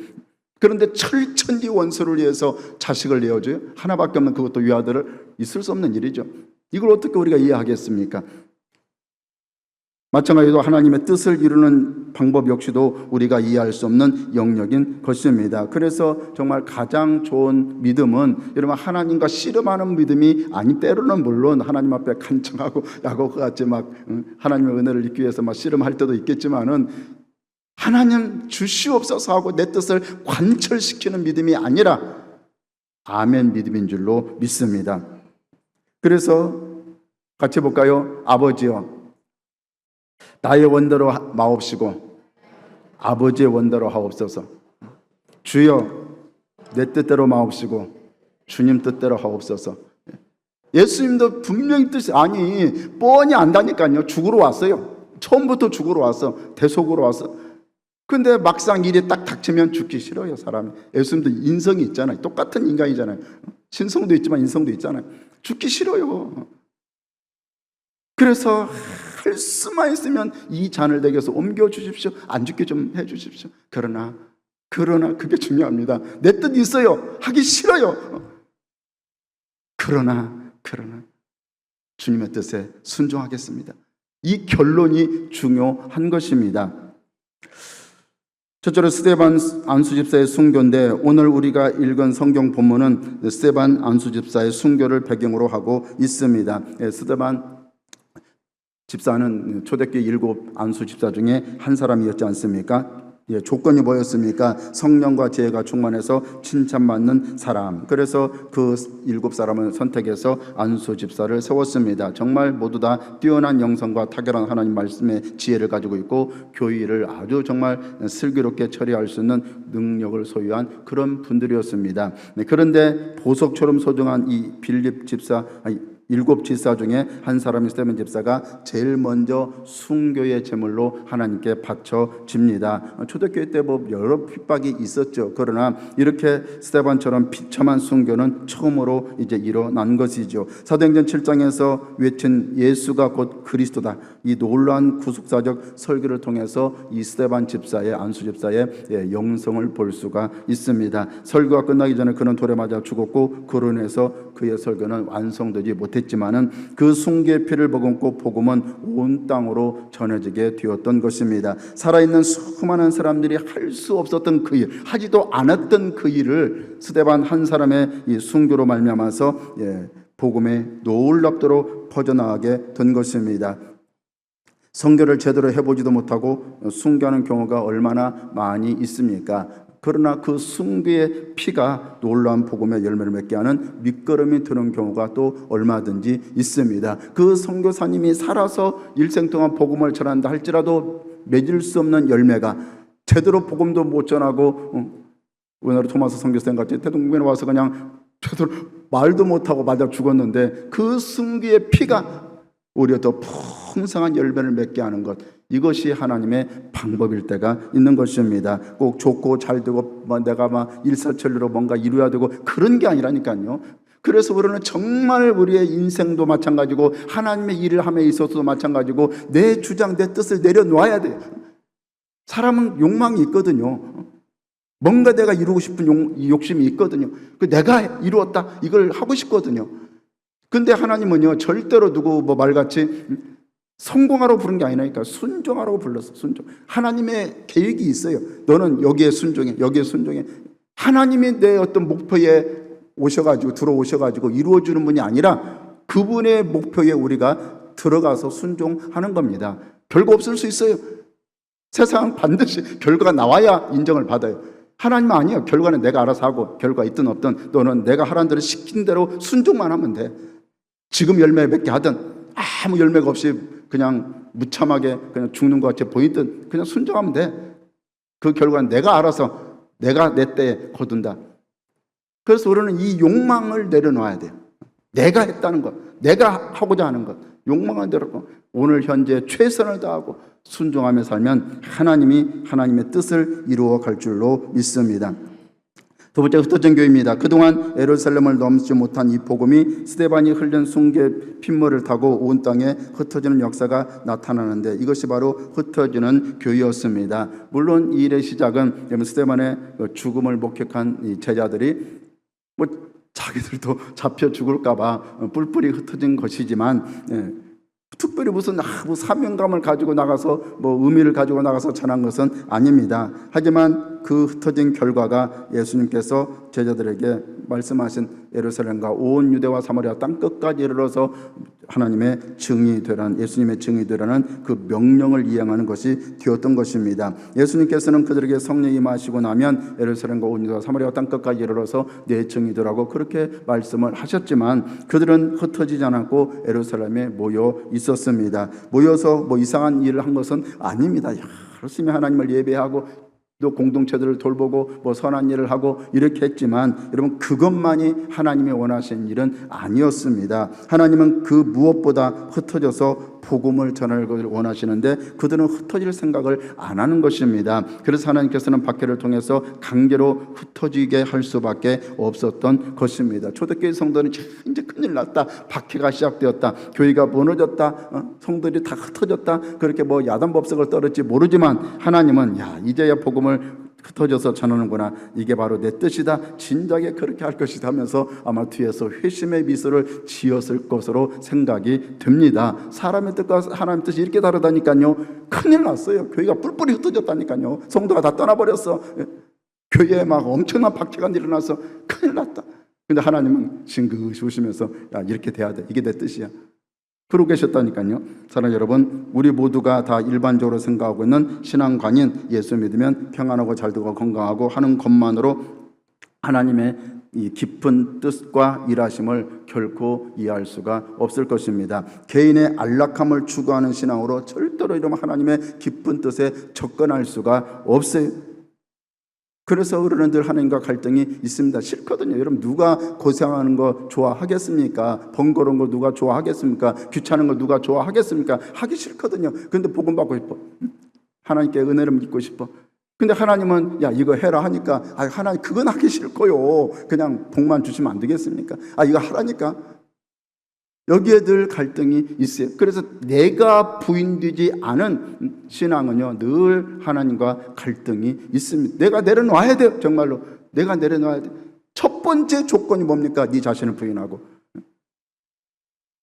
[SPEAKER 2] 그런데 철천지 원수를 위해서 자식을 내어줘요? 하나밖에 없는 그것도 위아들을? 있을 수 없는 일이죠. 이걸 어떻게 우리가 이해하겠습니까? 마찬가지로 하나님의 뜻을 이루는 방법 역시도 우리가 이해할 수 없는 영역인 것입니다. 그래서 정말 가장 좋은 믿음은 여러분 하나님과 씨름하는 믿음이 아니, 때로는 물론 하나님 앞에 간청하고 야고보 같이 하나님의 은혜를 잊기 위해서 씨름할 때도 있겠지만은, 하나님 주시옵소서 하고 내 뜻을 관철시키는 믿음이 아니라 아멘 믿음인 줄로 믿습니다. 그래서 같이 볼까요? 아버지여, 나의 원대로 마옵시고 아버지의 원대로 하옵소서. 주여, 내 뜻대로 마옵시고 주님 뜻대로 하옵소서. 예수님도 분명히 뻔히 안다니까요. 죽으러 왔어요. 처음부터 죽으러 왔어. 대속으로 왔어. 근데 막상 일이 딱 닥치면 죽기 싫어요, 사람이. 예수님도 인성이 있잖아요. 똑같은 인간이잖아요. 신성도 있지만 인성도 있잖아요. 죽기 싫어요. 그래서 할 수만 있으면 이 잔을 내게서 옮겨주십시오. 안 죽게 좀 해주십시오. 그러나 그게 중요합니다. 내 뜻 있어요. 하기 싫어요. 그러나 주님의 뜻에 순종하겠습니다. 이 결론이 중요한 것입니다. 첫째로 스데반 안수집사의 순교인데, 오늘 우리가 읽은 성경 본문은 스데반 안수집사의 순교를 배경으로 하고 있습니다. 스데반 집사는 초대교회 7 안수 집사 중에 한 사람이었지 않습니까? 조건이 뭐였습니까? 성령과 지혜가 충만해서 칭찬받는 사람. 그래서 그 7사람을 선택해서 안수 집사를 세웠습니다. 정말 모두 다 뛰어난 영성과 탁월한 하나님 말씀의 지혜를 가지고 있고, 교회를 아주 정말 슬기롭게 처리할 수 있는 능력을 소유한 그런 분들이었습니다. 그런데 보석처럼 소중한 이 빌립 집사, 7 집사 중에 한 사람이 스데반 집사가 제일 먼저 순교의 제물로 하나님께 바쳐집니다. 초대교회 때 여러 핍박이 있었죠. 그러나 이렇게 스데반처럼 비참한 순교는 처음으로 이제 일어난 것이죠. 사도행전 7장에서 외친 예수가 곧 그리스도다, 이 놀라운 구속사적 설교를 통해서 이 스데반 집사의, 안수 집사의 영성을 볼 수가 있습니다. 설교가 끝나기 전에 그는 돌에 맞아 죽었고, 그로 인해서 그의 설교는 완성되지 못했지만은 그 순교의 피를 머금고 복음은 온 땅으로 전해지게 되었던 것입니다. 살아있는 수많은 사람들이 할 수 없었던 그 일, 하지도 않았던 그 일을 스데반 한 사람의 이 순교로 말미암아서 복음에 놀랍도록 퍼져나가게 된 것입니다. 선교를 제대로 해보지도 못하고 순교하는 경우가 얼마나 많이 있습니까? 그러나 그 순교의 피가 놀라운 복음의 열매를 맺게 하는 밑거름이 되는 경우가 또 얼마든지 있습니다. 그 선교사님이 살아서 일생 동안 복음을 전한다 할지라도 맺을 수 없는 열매가, 제대로 복음도 못 전하고 우리나라 토마스 선교사님 같이 대동국면에 와서 그냥 제대로 말도 못하고 맞아 죽었는데 그 순교의 피가 오히려 더 풍성한 열매를 맺게 하는 것, 이것이 하나님의 방법일 때가 있는 것입니다. 꼭 좋고 잘 되고 내가 일사천리로 뭔가 이루어야 되고 그런 게 아니라니까요. 그래서 우리는 정말 우리의 인생도 마찬가지고 하나님의 일을 함에 있어서도 마찬가지고 내 주장, 내 뜻을 내려놓아야 돼요. 사람은 욕망이 있거든요. 뭔가 내가 이루고 싶은 욕심이 있거든요. 내가 이루었다, 이걸 하고 싶거든요. 근데 하나님은요, 절대로 누구 말같이 성공하라고 부른 게 아니라니까, 순종하라고 불렀어. 순종. 하나님의 계획이 있어요. 너는 여기에 순종해, 여기에 순종해. 하나님이 내 어떤 목표에 들어오셔가지고 이루어주는 분이 아니라 그분의 목표에 우리가 들어가서 순종하는 겁니다. 결과 없을 수 있어요. 세상은 반드시 결과가 나와야 인정을 받아요. 하나님은 아니에요. 결과는 내가 알아서 하고, 결과 있든 없든 너는 내가 하라는 대로 시킨 대로 순종만 하면 돼. 지금 열매 맺게 하든 아무 열매가 없이 그냥 무참하게 그냥 죽는 것 같이 보이든 그냥 순종하면 돼. 그 결과는 내가 알아서, 내가 내 때에 거둔다. 그래서 우리는 이 욕망을 내려놔야 돼요. 내가 했다는 것, 내가 하고자 하는 것, 욕망을 내려놓고 오늘 현재 최선을 다하고 순종하며 살면 하나님의 뜻을 이루어 갈 줄로 믿습니다. 두 번째, 흩어진 교회입니다. 그동안 예루살렘을 넘지 못한 이 복음이 스데반이 흘린 순교의 핏물을 타고 온 땅에 흩어지는 역사가 나타나는데, 이것이 바로 흩어지는 교회였습니다. 물론 이 일의 시작은 스데반의 죽음을 목격한 이 제자들이 자기들도 잡혀 죽을까 봐 뿔뿔이 흩어진 것이지만, 특별히 무슨 사명감을 가지고 나가서 의미를 가지고 나가서 전한 것은 아닙니다. 하지만 그 흩어진 결과가 예수님께서 제자들에게 말씀하신 예루살렘과 온 유대와 사마리아 땅 끝까지 이르러서 하나님의 증이 되라는, 예수님의 증이 되라는 그 명령을 이행하는 것이 되었던 것입니다. 예수님께서는 그들에게 성령이 임하시고 나면 예루살렘과 온 유대와 사마리아 땅 끝까지 이르러서 내 증이 되라고 그렇게 말씀을 하셨지만, 그들은 흩어지지 않았고 예루살렘에 모여 있었습니다. 모여서 이상한 일을 한 것은 아닙니다. 열심히 하나님을 예배하고 또 공동체들을 돌보고 선한 일을 하고 이렇게 했지만, 여러분, 그것만이 하나님이 원하신 일은 아니었습니다. 하나님은 그 무엇보다 흩어져서 복음을 전할 것을 원하시는데 그들은 흩어질 생각을 안 하는 것입니다. 그래서 하나님께서는 박해를 통해서 강제로 흩어지게 할 수밖에 없었던 것입니다. 초대교회 성도는 이제 큰일 났다, 박해가 시작되었다, 교회가 무너졌다, 성도들이 다 흩어졌다, 그렇게 야단법석을 떨었지 모르지만 하나님은 이제야 복음을 흩어져서 전하는구나, 이게 바로 내 뜻이다, 진작에 그렇게 할 것이다 하면서 아마 뒤에서 회심의 미소를 지었을 것으로 생각이 됩니다. 사람의 뜻과 하나님의 뜻이 이렇게 다르다니까요. 큰일 났어요. 교회가 뿔뿔이 흩어졌다니까요. 성도가 다 떠나버렸어. 교회에 엄청난 박해가 일어나서 큰일 났다. 근데 하나님은 싱긋이 웃으면서 이렇게 돼야 돼, 이게 내 뜻이야, 그러고 계셨다니까요. 사랑하는 여러분, 우리 모두가 다 일반적으로 생각하고 있는 신앙관인, 예수 믿으면 평안하고 잘되고 건강하고 하는 것만으로 하나님의 이 깊은 뜻과 일하심을 결코 이해할 수가 없을 것입니다. 개인의 안락함을 추구하는 신앙으로 절대로 이런 하나님의 깊은 뜻에 접근할 수가 없어요. 그래서 우리는 늘 하나님과 갈등이 있습니다. 싫거든요. 여러분, 누가 고생하는 거 좋아하겠습니까? 번거로운 거 누가 좋아하겠습니까? 귀찮은 거 누가 좋아하겠습니까? 하기 싫거든요. 근데 복음 받고 싶어. 하나님께 은혜를 믿고 싶어. 근데 하나님은 이거 해라 하니까 하나님 그건 하기 싫고요. 그냥 복만 주시면 안 되겠습니까? 이거 하라니까. 여기에 늘 갈등이 있어요. 그래서 내가 부인되지 않은 신앙은요, 늘 하나님과 갈등이 있습니다. 내가 내려놔야 돼요. 정말로 내가 내려놔야 돼요. 첫 번째 조건이 뭡니까? 네 자신을 부인하고,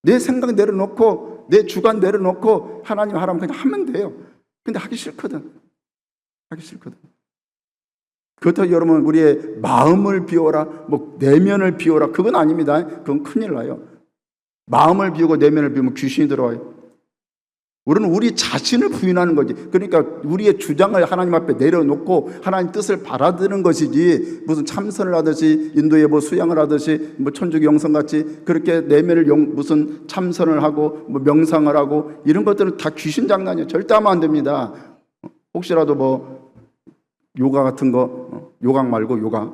[SPEAKER 2] 내 생각 내려놓고, 내 주관 내려놓고 하나님 하라면 그냥 하면 돼요. 근데 하기 싫거든. 그렇다고 여러분 우리의 마음을 비워라, 내면을 비워라, 그건 아닙니다. 그건 큰일 나요. 마음을 비우고 내면을 비우면 귀신이 들어와요. 우리는 우리 자신을 부인하는 거지. 그러니까 우리의 주장을 하나님 앞에 내려놓고 하나님 뜻을 받아들이는 것이지, 무슨 참선을 하듯이 인도에 뭐 수양을 하듯이 뭐 천주교 영성같이 그렇게 내면을 무슨 참선을 하고 뭐 명상을 하고 이런 것들은 다 귀신 장난이에요. 절대 하면 안 됩니다. 혹시라도 뭐 요가 같은 거, 요강 말고 요가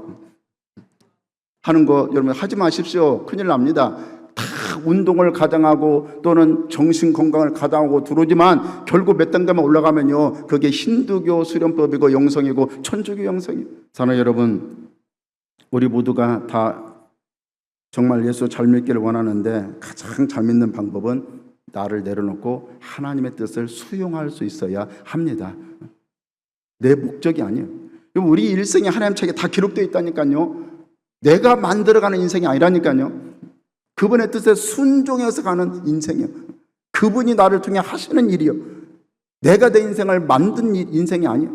[SPEAKER 2] 하는 거 여러분 하지 마십시오. 큰일 납니다. 다 운동을 가장하고 또는 정신 건강을 가장하고 들어오지만 결국 몇 단계만 올라가면요, 그게 힌두교 수련법이고 영성이고 천주교 영성이에요. 사랑하는 여러분, 우리 모두가 다 정말 예수 잘 믿기를 원하는데 가장 잘 믿는 방법은 나를 내려놓고 하나님의 뜻을 수용할 수 있어야 합니다. 내 목적이 아니에요. 우리 일생이 하나님 책에 다 기록되어 있다니까요. 내가 만들어가는 인생이 아니라니까요. 그분의 뜻에 순종해서 가는 인생이요. 그분이 나를 통해 하시는 일이요. 내가 내 인생을 만든 인생이 아니에요.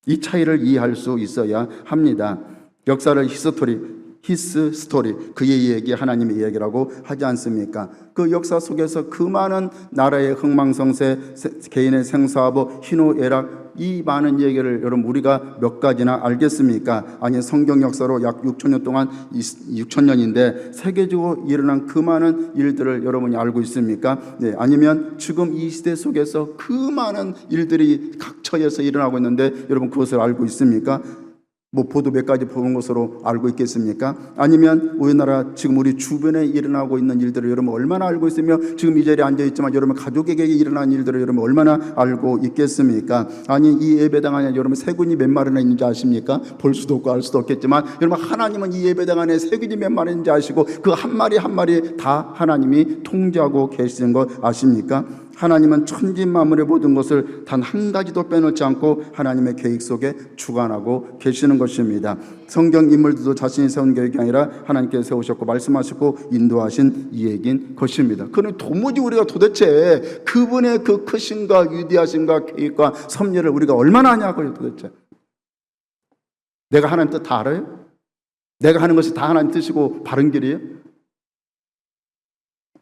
[SPEAKER 2] 이 차이를 이해할 수 있어야 합니다. 역사를 히스 스토리, 그의 이야기, 하나님의 이야기라고 하지 않습니까? 그 역사 속에서 그 많은 나라의 흥망성쇠, 개인의 생사하고 희노애락, 이 많은 얘기를 여러분 우리가 몇 가지나 알겠습니까? 아니, 성경 역사로 약 6,000년 동안 6,000년인데 세계적으로 일어난 그 많은 일들을 여러분이 알고 있습니까? 네, 아니면 지금 이 시대 속에서 그 많은 일들이 각처에서 일어나고 있는데 여러분 그것을 알고 있습니까? 뭐 보도 몇 가지 보는 것으로 알고 있겠습니까? 아니면 우리나라 지금 우리 주변에 일어나고 있는 일들을 여러분 얼마나 알고 있으며 지금 이 자리에 앉아있지만 여러분 가족에게 일어난 일들을 여러분 얼마나 알고 있겠습니까? 아니, 이 예배당 안에 여러분 세균이 몇 마리나 있는지 아십니까? 볼 수도 없고 알 수도 없겠지만 여러분 하나님은 이 예배당 안에 세균이 몇 마리인지 아시고 그 한 마리 한 마리 다 하나님이 통제하고 계시는 거 아십니까? 하나님은 천지 만물의 모든 것을 단 한 가지도 빼놓지 않고 하나님의 계획 속에 주관하고 계시는 것입니다. 성경 인물들도 자신이 세운 계획이 아니라 하나님께서 세우셨고 말씀하셨고 인도하신 이 얘기인 것입니다. 그러니 도무지 우리가 도대체 그분의 그 크심과 위대하심과 계획과 섭리를 우리가 얼마나 아냐고요 도대체. 내가 하나님 뜻 다 알아요? 내가 하는 것이 다 하나님 뜻이고 바른 길이에요?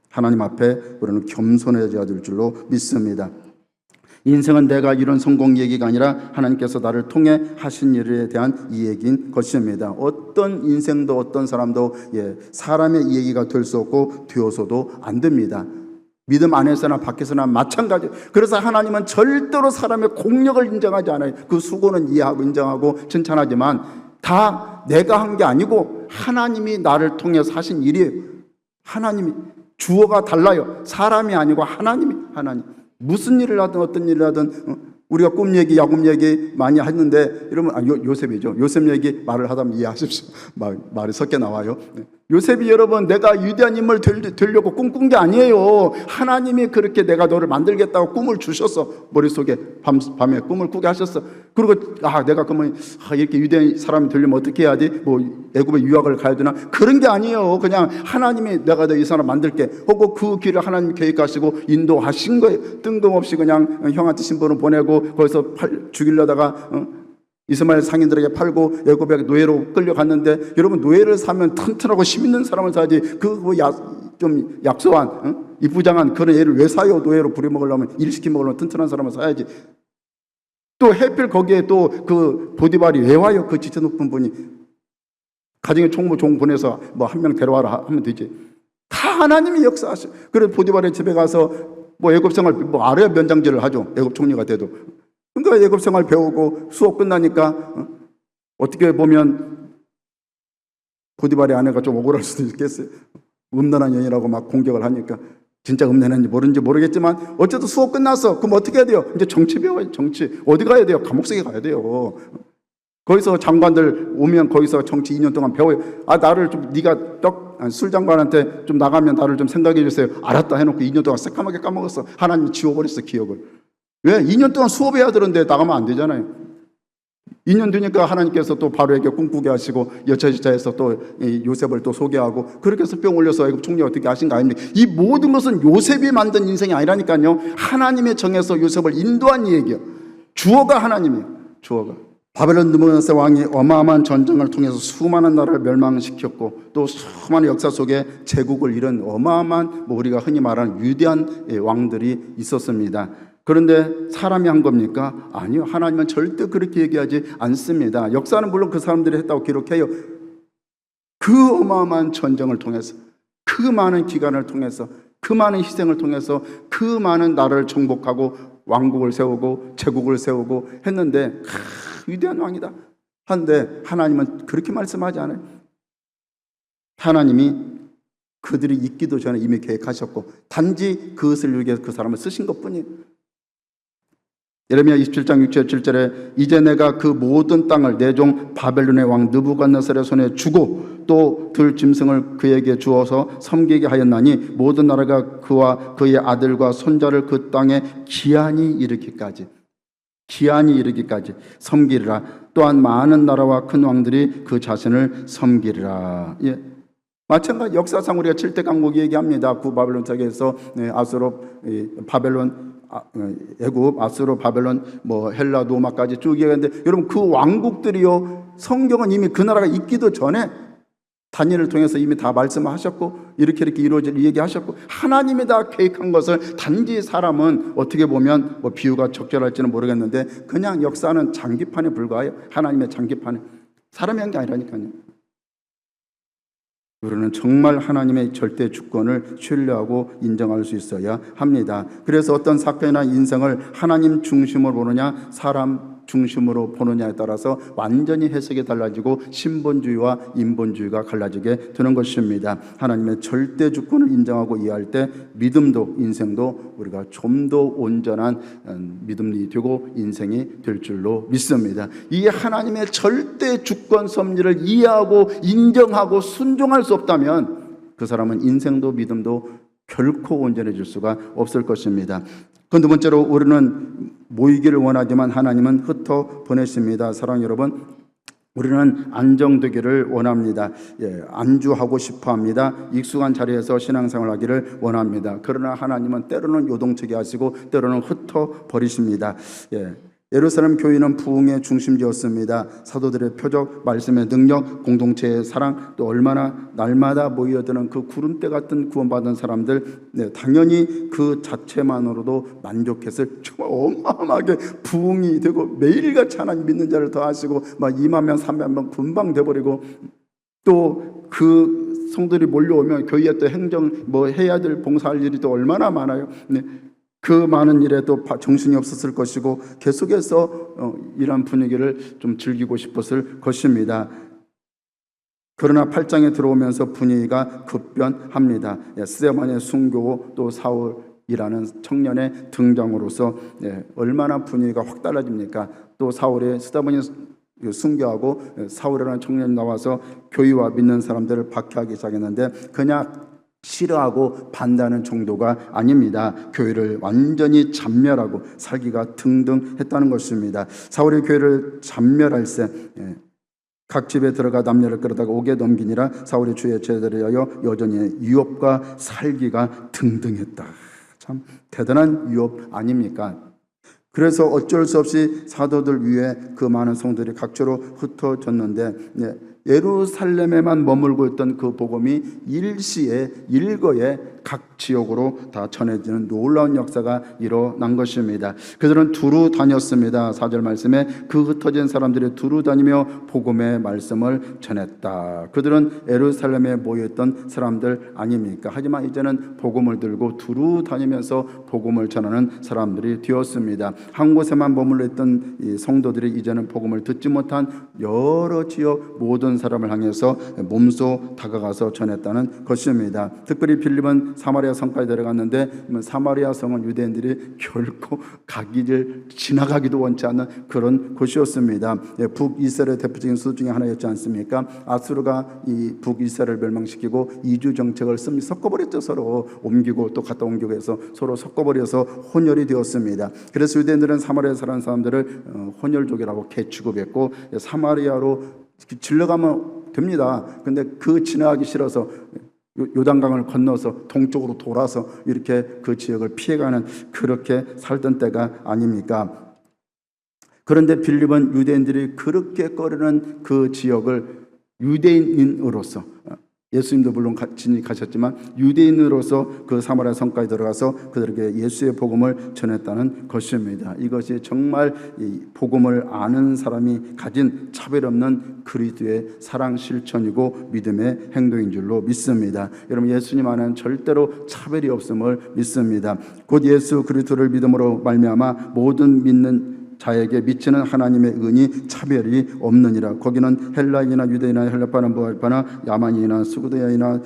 [SPEAKER 2] 하나님 앞에 우리는 겸손해져야 될 줄로 믿습니다. 인생은 내가 이룬 성공 얘기가 아니라 하나님께서 나를 통해 하신 일에 대한 이 얘기인 것입니다. 어떤 인생도 어떤 사람도 사람의 이 얘기가 될 수 없고 되어서도 안 됩니다. 믿음 안에서나 밖에서나 마찬가지. 그래서 하나님은 절대로 사람의 공력을 인정하지 않아요. 그 수고는 이해하고 인정하고 칭찬하지만 다 내가 한 게 아니고 하나님이 나를 통해서 하신 일이에요. 하나님이, 주어가 달라요. 사람이 아니고 하나님. 무슨 일을 하든 어떤 일을 하든 우리가 꿈 얘기, 야곱 얘기 많이 하는데 여러분, 요셉이죠. 요셉 얘기 말을 하다 보면 이해하십시오. 말이 섞여 나와요. 요셉이 여러분 내가 위대한 인물 되려고 꿈꾼 게 아니에요. 하나님이 그렇게 내가 너를 만들겠다고 꿈을 주셨어. 머릿속에 밤에 꿈을 꾸게 하셨어. 그리고 내가 그러면 이렇게 위대한 사람이 되려면 어떻게 해야지? 뭐 애굽에 유학을 가야 되나? 그런 게 아니에요. 그냥 하나님이 내가 이 사람 만들게 하고 그 길을 하나님 계획하시고 인도하신 거예요. 뜬금없이 그냥 형한테 신분을 보내고 거기서 죽이려다가 이스마엘 상인들에게 팔고 애굽에 노예로 끌려갔는데 여러분 노예를 사면 튼튼하고 힘 있는 사람을 사야지 좀 약소한 이부장한 그런 애를 왜 사요? 노예로 부려먹으려면 일시켜 먹으려면 튼튼한 사람을 사야지. 또 해필 거기에 또 그 보디발이 왜 와요? 그 지체 높은 분이 가정에 총무 종 보내서 뭐 한 명 데려와라 하면 되지. 다 하나님이 역사하셔. 그래서 보디발의 집에 가서 뭐 애굽 생활 뭐 알아야 면장질을 하죠. 애굽 총리가 돼도. 그러니까 애굽 생활 배우고 수업 끝나니까 어떻게 보면 보디발의 아내가 좀 억울할 수도 있겠어요. 음란한 여인이라고 막 공격을 하니까 진짜 음란한지 모르는지 모르겠지만 어쨌든 수업 끝났어. 그럼 어떻게 해야 돼요? 이제 정치 배워요. 정치. 어디 가야 돼요? 감옥석에 가야 돼요. 거기서 장관들 오면 거기서 정치 2년 동안 배워요. 나를 좀 네가 술 장관한테 좀 나가면 나를 좀 생각해 주세요. 알았다 해놓고 2년 동안 새까맣게 까먹었어. 하나님이 지워버렸어 기억을. 왜? 2년 동안 수업해야 되는데 나가면 안 되잖아요. 2년 되니까 하나님께서 또 바로에게 꿈꾸게 하시고 여차저차해서 또 요셉을 또 소개하고 그렇게 해서 뿅 올려서 애굽 총리가 어떻게 하신 거 아닙니까? 이 모든 것은 요셉이 만든 인생이 아니라니까요. 하나님의 정해서 요셉을 인도한 얘기예요. 주어가 하나님이에요. 주어가. 바벨론 느부갓네살 왕이 어마어마한 전쟁을 통해서 수많은 나라를 멸망시켰고 또 수많은 역사 속에 제국을 이룬 어마어마한 우리가 흔히 말하는 위대한 왕들이 있었습니다. 그런데 사람이 한 겁니까? 아니요. 하나님은 절대 그렇게 얘기하지 않습니다. 역사는 물론 그 사람들이 했다고 기록해요. 그 어마어마한 전쟁을 통해서, 그 많은 기간을 통해서, 그 많은 희생을 통해서 그 많은 나라를 정복하고 왕국을 세우고 제국을 세우고 했는데 위대한 왕이다 한데 하나님은 그렇게 말씀하지 않아요. 하나님이 그들이 있기도 전에 이미 계획하셨고 단지 그것을 위해 그 사람을 쓰신 것뿐이에요. 예레미야 27장 6절 7절에 이제 내가 그 모든 땅을 내 종 바벨론의 왕 느부갓네살의 손에 주고 또 들 짐승을 그에게 주어서 섬기게 하였나니 모든 나라가 그와 그의 아들과 손자를 그 땅에 기한이 이르기까지 섬기리라. 또한 많은 나라와 큰 왕들이 그 자신을 섬기리라. 예. 마찬가지 역사상 우리가 7대 강국 얘기합니다. 구바벨론 책에서 아수로 바벨론 애굽, 아수르, 바벨론, 헬라, 로마까지 쭉 얘기하는데 여러분 그 왕국들이요 성경은 이미 그 나라가 있기도 전에 다니엘을 통해서 이미 다 말씀하셨고 이렇게 이루어질 얘기하셨고 하나님이 다 계획한 것을 단지 사람은 어떻게 보면 비유가 적절할지는 모르겠는데 그냥 역사는 장기판에 불과해요. 하나님의 장기판에 사람이 한 게 아니라니까요. 우리는 정말 하나님의 절대 주권을 신뢰하고 인정할 수 있어야 합니다. 그래서 어떤 사건이나 인생을 하나님 중심으로 보느냐 사람 중심으로 보느냐에 따라서 완전히 해석이 달라지고 신본주의와 인본주의가 갈라지게 되는 것입니다. 하나님의 절대 주권을 인정하고 이해할 때 믿음도 인생도 우리가 좀 더 온전한 믿음이 되고 인생이 될 줄로 믿습니다. 이 하나님의 절대 주권 섭리를 이해하고 인정하고 순종할 수 없다면 그 사람은 인생도 믿음도 결코 온전해질 수가 없을 것입니다. 그 두 번째로 우리는 모이기를 원하지만 하나님은 흩어 보내십니다. 사랑하는 여러분, 우리는 안정되기를 원합니다. 안주하고 싶어합니다. 익숙한 자리에서 신앙생활하기를 원합니다. 그러나 하나님은 때로는 요동치게 하시고 때로는 흩어 버리십니다. 예루살렘 교회는 부흥의 중심지였습니다. 사도들의 표적, 말씀의 능력, 공동체의 사랑, 또 얼마나 날마다 모여드는 그 구름대 같은 구원받은 사람들, 당연히 그 자체만으로도 만족했을 정말 어마어마하게 부흥이 되고 매일같이 하나님 믿는 자를 더하시고 막 2만 명, 3만 명 금방 돼버리고 또 그 성들이 몰려오면 교회에 또 행정 해야 될 봉사할 일이 또 얼마나 많아요. 그 많은 일에도 정신이 없었을 것이고 계속해서 이런 분위기를 좀 즐기고 싶었을 것입니다. 그러나 8장에 들어오면서 분위기가 급변합니다. 스데반의 순교 또 사울이라는 청년의 등장으로서 얼마나 분위기가 확 달라집니까? 또 사울의 스데반이 순교하고 사울이라는 청년이 나와서 교회와 믿는 사람들을 박해하기 시작했는데 그냥 싫어하고 반대하는 정도가 아닙니다. 교회를 완전히 잔멸하고 살기가 등등했다는 것입니다. 사울이 교회를 잔멸할세 각 집에 들어가 남녀를 끌어다가 옥에 넘기니라. 사울이 주의 제자들에 하여 여전히 유업과 살기가 등등했다. 참 대단한 유업 아닙니까? 그래서 어쩔 수 없이 사도들 위에 그 많은 성들이 각처로 흩어졌는데 예루살렘에만 머물고 있던 그 복음이 일시에 일거에 각 지역으로 다 전해지는 놀라운 역사가 일어난 것입니다. 그들은 두루 다녔습니다. 4절 말씀에 그 흩어진 사람들이 두루 다니며 복음의 말씀을 전했다. 그들은 예루살렘에 모여있던 사람들 아닙니까? 하지만 이제는 복음을 들고 두루 다니면서 복음을 전하는 사람들이 되었습니다. 한 곳에만 머물러 있던 이 성도들이 이제는 복음을 듣지 못한 여러 지역 모든 사람을 향해서 몸소 다가가서 전했다는 것입니다. 특별히 빌립은 사마리아 성까지 데려갔는데 사마리아 성은 유대인들이 결코 가기를 지나가기도 원치 않는 그런 곳이었습니다. 북이스라엘 대표적인 수도 중에 하나였지 않습니까? 아수르가 이 북이스라엘을 멸망시키고 이주 정책을 섞어버렸죠. 서로 옮기고 또 갔다 옮기고 해서 서로 섞어버려서 혼혈이 되었습니다. 그래서 유대인들은 사마리아에 사는 사람들을 혼혈족이라고 개취급했고 사마리아로 질러가면 됩니다. 근데 그 지나가기 싫어서 요단강을 건너서 동쪽으로 돌아서 이렇게 그 지역을 피해가는 그렇게 살던 때가 아닙니까? 그런데 빌립은 유대인들이 그렇게 꺼리는 그 지역을 유대인으로서, 예수님도 물론 가셨지만 유대인으로서 그 사마리아 성까지 들어가서 그들에게 예수의 복음을 전했다는 것입니다. 이것이 정말 이 복음을 아는 사람이 가진 차별 없는 그리스도의 사랑 실천이고 믿음의 행동인 줄로 믿습니다. 여러분, 예수님 안에는 절대로 차별이 없음을 믿습니다. 곧 예수 그리스도를 믿음으로 말미암아 모든 믿는 자에게 미치는 하나님의 은이 차별이 없느니라. 거기는 헬라인이나 유대인이나 헬라파나 부할파나 야만인이나 수구드야이나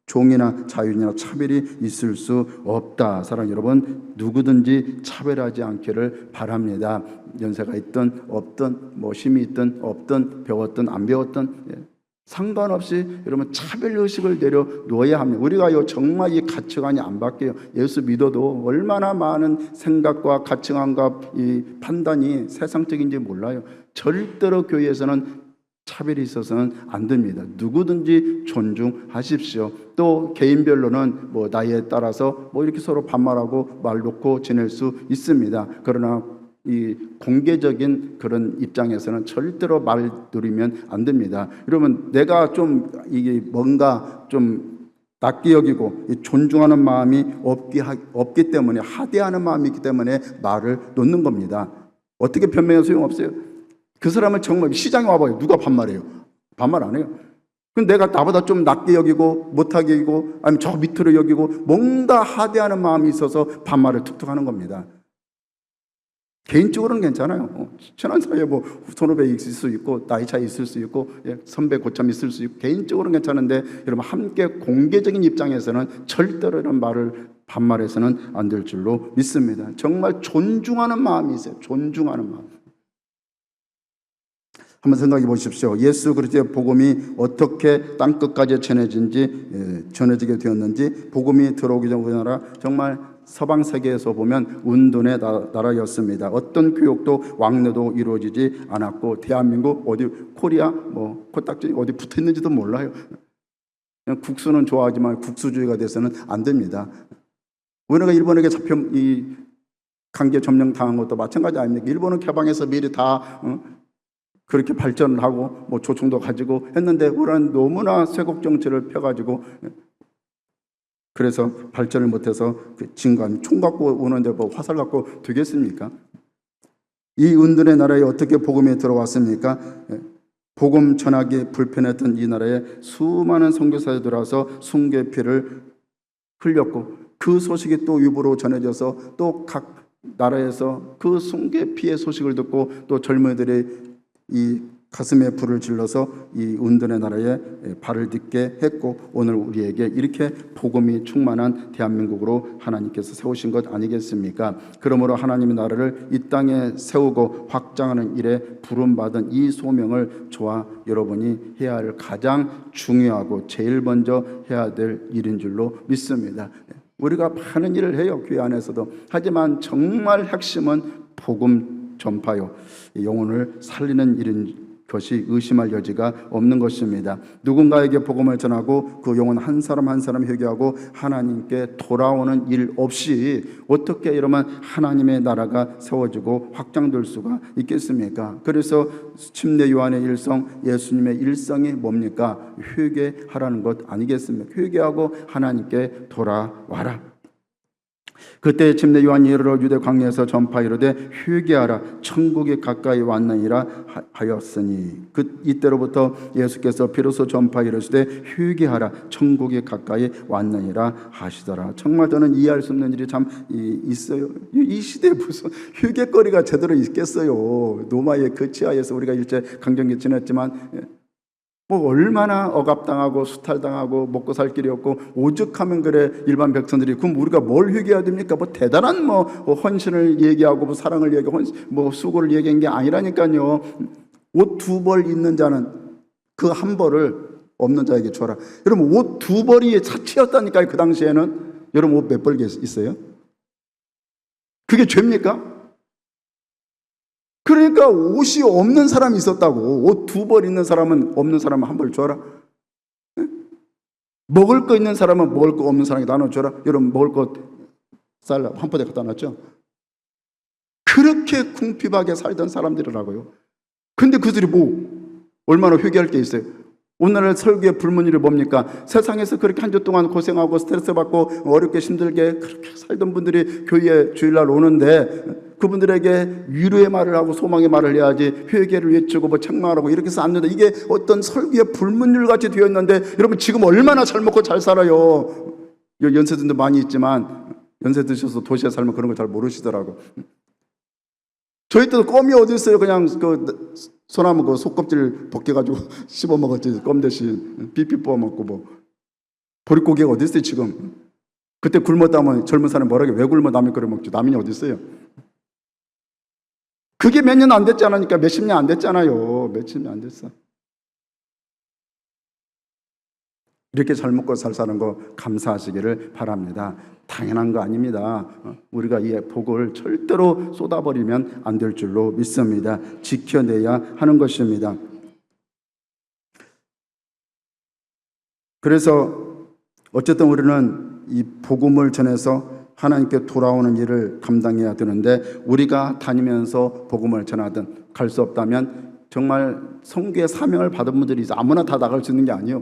[SPEAKER 2] 종이나 자유인이나 차별이 있을 수 없다. 사랑하는 여러분, 누구든지 차별하지 않기를 바랍니다. 연세가 있든 없든 뭐 힘이 있든 없든 배웠든 안 배웠든 상관없이 여러분 차별의식을 내려놓아야 합니다. 우리가 정말 이 가치관이 안 바뀌어요. 예수 믿어도 얼마나 많은 생각과 가치관과 이 판단이 세상적인지 몰라요. 절대로 교회에서는 차별이 있어서는 안 됩니다. 누구든지 존중하십시오. 또 개인별로는 뭐 나이에 따라서 뭐 이렇게 서로 반말하고 말 놓고 지낼 수 있습니다. 그러나 이 공개적인 그런 입장에서는 절대로 말 누리면 안 됩니다. 여러분, 내가 좀 이게 뭔가 좀 낮게 여기고 존중하는 마음이 없기 때문에, 하대하는 마음이 있기 때문에 말을 놓는 겁니다. 어떻게 변명해도 소용없어요. 그 사람을 정말 시장에 와봐요. 누가 반말해요? 반말 안 해요. 근데 내가 나보다 좀 낮게 여기고 못하게 여기고 아니면 저 밑으로 여기고 뭔가 하대하는 마음이 있어서 반말을 툭툭 하는 겁니다. 개인적으로는 괜찮아요. 친한 사이에 뭐 선후배 있을 수 있고 나이 차이 있을 수 있고 선배 고참 있을 수 있고 개인적으로는 괜찮은데 여러분, 함께 공개적인 입장에서는 절대로 이런 말을 반말해서는 안 될 줄로 믿습니다. 정말 존중하는 마음이 있어요. 존중하는 마음. 한번 생각해 보십시오. 예수 그리스도의 복음이 어떻게 땅끝까지 전해지게 되었는지. 복음이 들어오기 전 우리나라 정말 서방 세계에서 보면 운둔의 나라였습니다. 어떤 교육도 왕래도 이루어지지 않았고, 대한민국 어디 코리아 뭐 코딱지 어디 붙어 있는지도 몰라요. 그냥 국수는 좋아하지만 국수주의가 돼서는 안 됩니다. 우리가 일본에게 잡혀 이 강제 점령 당한 것도 마찬가지 아닙니까? 일본은 개방해서 미리 다 그렇게 발전을 하고 뭐 조총도 가지고 했는데 우리는 너무나 쇄국 정치를 펴가지고 그래서 발전을 못해서 그 진관 총 갖고 오는데 뭐 화살 갖고 되겠습니까? 이 은둔의 나라에 어떻게 복음이 들어왔습니까? 복음 전하기 불편했던 이 나라에 수많은 선교사들이 들어와서 숭배의 피를 흘렸고, 그 소식이 또 유부로 전해져서 또 각 나라에서 그 숭배의 피의 소식을 듣고 또 젊은이들이 이 가슴에 불을 질러서 이 은둔의 나라에 발을 딛게 했고, 오늘 우리에게 이렇게 복음이 충만한 대한민국으로 하나님께서 세우신 것 아니겠습니까? 그러므로 하나님의 나라를 이 땅에 세우고 확장하는 일에 부름받은 이 소명을 저와 여러분이 해야 할 가장 중요하고 제일 먼저 해야 될 일인 줄로 믿습니다. 우리가 많은 일을 해요, 교회 안에서도. 하지만 정말 핵심은 복음 전파요, 영혼을 살리는 일인 것이 의심할 여지가 없는 것입니다. 누군가에게 복음을 전하고 그 영혼 한 사람 한 사람 회개하고 하나님께 돌아오는 일 없이 어떻게 여러분 하나님의 나라가 세워지고 확장될 수가 있겠습니까? 그래서 침례 요한의 일성, 예수님의 일성이 뭡니까? 회개하라는 것 아니겠습니까? 회개하고 하나님께 돌아와라. 그때 침례 요한이 이르러 유대 광야에서 전파 이르되 회개하라, 천국이 가까이 왔느니라 하였으니, 이때로부터 예수께서 비로소 전파 이르시되 회개하라, 천국이 가까이 왔느니라 하시더라. 정말 저는 이해할 수 없는 일이 참 있어요. 이 시대에 무슨 회개거리가 제대로 있겠어요. 노마의 그 치하에서 우리가 일제 강점기 지냈지만 뭐 얼마나 억압당하고 수탈당하고 먹고 살 길이 없고 오죽하면 그래 일반 백성들이. 그럼 우리가 뭘 회개해야 됩니까? 뭐 대단한 뭐 헌신을 얘기하고 뭐 사랑을 얘기하고 뭐 수고를 얘기한 게 아니라니까요. 옷 2벌 있는 자는 그 1벌을 없는 자에게 줘라. 여러분, 옷 2벌이 사치였다니까요. 그 당시에는. 여러분, 옷 몇 벌 있어요? 그게 죄입니까? 그러니까 옷이 없는 사람이 있었다고. 옷 2벌 있는 사람은 없는 사람은 1벌 줘라. 먹을 거 있는 사람은 먹을 거 없는 사람에게 나눠줘라. 여러분, 먹을 거 쌀 한 포대 갖다 놨죠? 그렇게 궁핍하게 살던 사람들이라고요. 근데 그들이 얼마나 회개할 게 있어요? 오늘날 설교의 불문율이 뭡니까? 세상에서 그렇게 한 주 동안 고생하고 스트레스 받고 어렵게 힘들게 그렇게 살던 분들이 교회에 주일날 오는데 그분들에게 위로의 말을 하고 소망의 말을 해야지, 회개를 외치고 책망하고 이렇게 해서 안 되는데, 이게 어떤 설교의 불문율 같이 되었는데, 여러분 지금 얼마나 잘 먹고 잘 살아요. 연세들도 많이 있지만 연세 드셔서 도시에 살면 그런 걸 잘 모르시더라고. 저희 때도 껌이 어디 있어요? 그냥 그 소나무 그 속껍질 벗겨가지고 씹어 먹었지. 껌 대신 삐삐 뽑아 먹고 보릿고기가 어디 있어요 지금? 그때 굶었다면 젊은 사람이 뭐라게, 왜 굶어 남이 끓여 먹지? 남이 어디 있어요? 그게 몇 년 안 됐지 않으니까, 몇십 년 안 됐잖아요. 몇십 년 안 됐어. 이렇게 잘 먹고 잘 사는 거 감사하시기를 바랍니다. 당연한 거 아닙니다. 우리가 이 복을 절대로 쏟아버리면 안 될 줄로 믿습니다. 지켜내야 하는 것입니다. 그래서 어쨌든 우리는 이 복음을 전해서 하나님께 돌아오는 일을 감당해야 되는데, 우리가 다니면서 복음을 전하든 갈 수 없다면 정말 선교의 사명을 받은 분들이 있어. 아무나 다 나갈 수 있는 게 아니에요.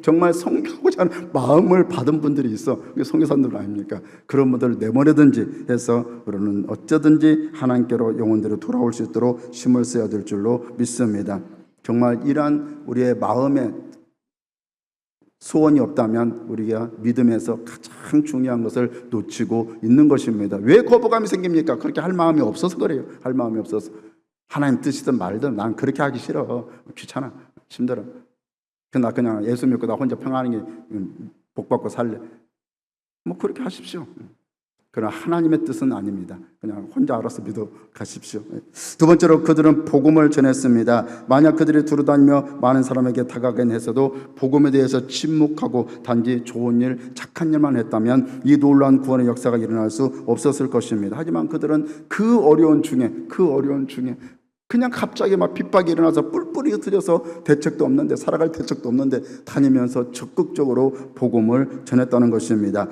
[SPEAKER 2] 정말 선교하고자 하는 마음을 받은 분들이 있어. 그게 선교사들 아닙니까? 그런 분들을 내보내든지 해서 우리는 어쩌든지 하나님께로 영혼들이 돌아올 수 있도록 힘을 써야 될 줄로 믿습니다. 정말 이러한 우리의 마음에 소원이 없다면 우리가 믿음에서 가장 중요한 것을 놓치고 있는 것입니다. 왜 거부감이 생깁니까? 그렇게 할 마음이 없어서 그래요. 할 마음이 없어서. 하나님 뜻이든 말든 난 그렇게 하기 싫어. 귀찮아. 힘들어. 나 그냥 예수 믿고 나 혼자 평안하게 복 받고 살래. 그렇게 하십시오. 그러나 하나님의 뜻은 아닙니다. 그냥 혼자 알아서 믿어 가십시오. 두 번째로, 그들은 복음을 전했습니다. 만약 그들이 두루다니며 많은 사람에게 다가가긴 했어도 복음에 대해서 침묵하고 단지 좋은 일, 착한 일만 했다면 이 놀라운 구원의 역사가 일어날 수 없었을 것입니다. 하지만 그들은 그 어려운 중에 그냥 갑자기 막 핍박이 일어나서 뿔뿔이 흩어져서 대책도 없는데, 살아갈 대책도 없는데 다니면서 적극적으로 복음을 전했다는 것입니다.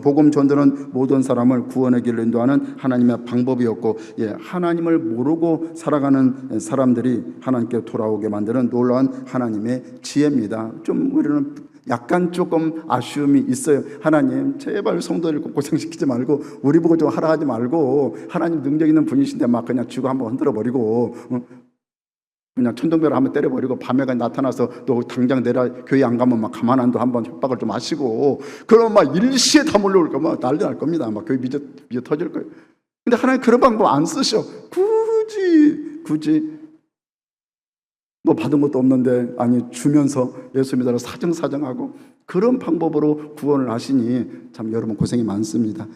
[SPEAKER 2] 복음 전도는 모든 사람을 구원의 길로 인도하는 하나님의 방법이었고, 하나님을 모르고 살아가는 사람들이 하나님께 돌아오게 만드는 놀라운 하나님의 지혜입니다. 좀 우리는 약간 조금 아쉬움이 있어요. 하나님 제발 성도들 고생시키지 말고, 우리 보고 좀 하라 하지 말고, 하나님 능력 있는 분이신데 막 그냥 쥐고 한번 흔들어 버리고, 그냥 천둥배를 한번 때려버리고 밤에가 나타나서 너 당장 내라 교회 안 가면 막 가만 안 둬 한번 협박을 좀 하시고, 그러면 막 일시에 다 몰려올 거면 난리 날 겁니다. 막 교회 미저 터질 거예요. 근데 하나님 그런 방법 안 쓰셔. 굳이 받은 것도 없는데, 아니 주면서 예수 믿으라 사정하고 그런 방법으로 구원을 하시니 참 여러분 고생이 많습니다.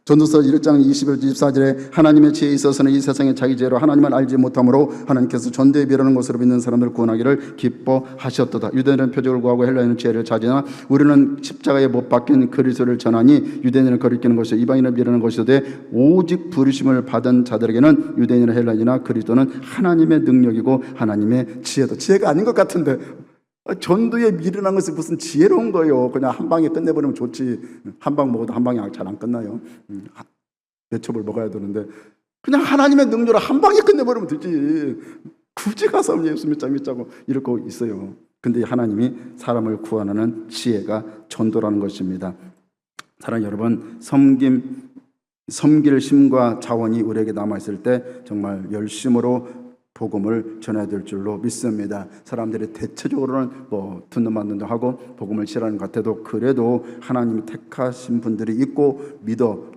[SPEAKER 2] 전도서 1장 21절 24절에 하나님의 지혜에 있어서는 이 세상의 자기 지혜로 하나님을 알지 못함으로 하나님께서 전도에 비례하는 것으로 믿는 사람들을 구원하기를 기뻐하셨도다. 유대인은 표적을 구하고 헬라인은 지혜를 찾으나 우리는 십자가에 못 박힌 그리스도를 전하니 유대인을 거리끼는 것이 이방인을 비례하는 것이되 오직 부르심을 받은 자들에게는 유대인이나 헬라인이나 그리스도는 하나님의 능력이고 하나님의 지혜다. 지혜가 아닌 것 같은데 전도에 미련한 것이 무슨 지혜로운 거예요. 그냥 한 방에 끝내버리면 좋지. 한 방 먹어도 한 방에 잘 안 끝나요. 몇 첩을 먹어야 되는데 그냥 하나님의 능력으로 한 방에 끝내버리면 되지. 굳이 가서 예수 믿자고 이러고 있어요. 근데 하나님이 사람을 구원하는 지혜가 전도라는 것입니다. 사랑하는 여러분, 섬길 힘과 자원이 우리에게 남아있을 때 정말 열심으로 복음을 전해야 될 줄로 믿습니다. 사람들이 대체적으로는 듣는 말도 하고 복음을 싫어하는 것 같아도, 그래도 하나님이 택하신 분들이 있고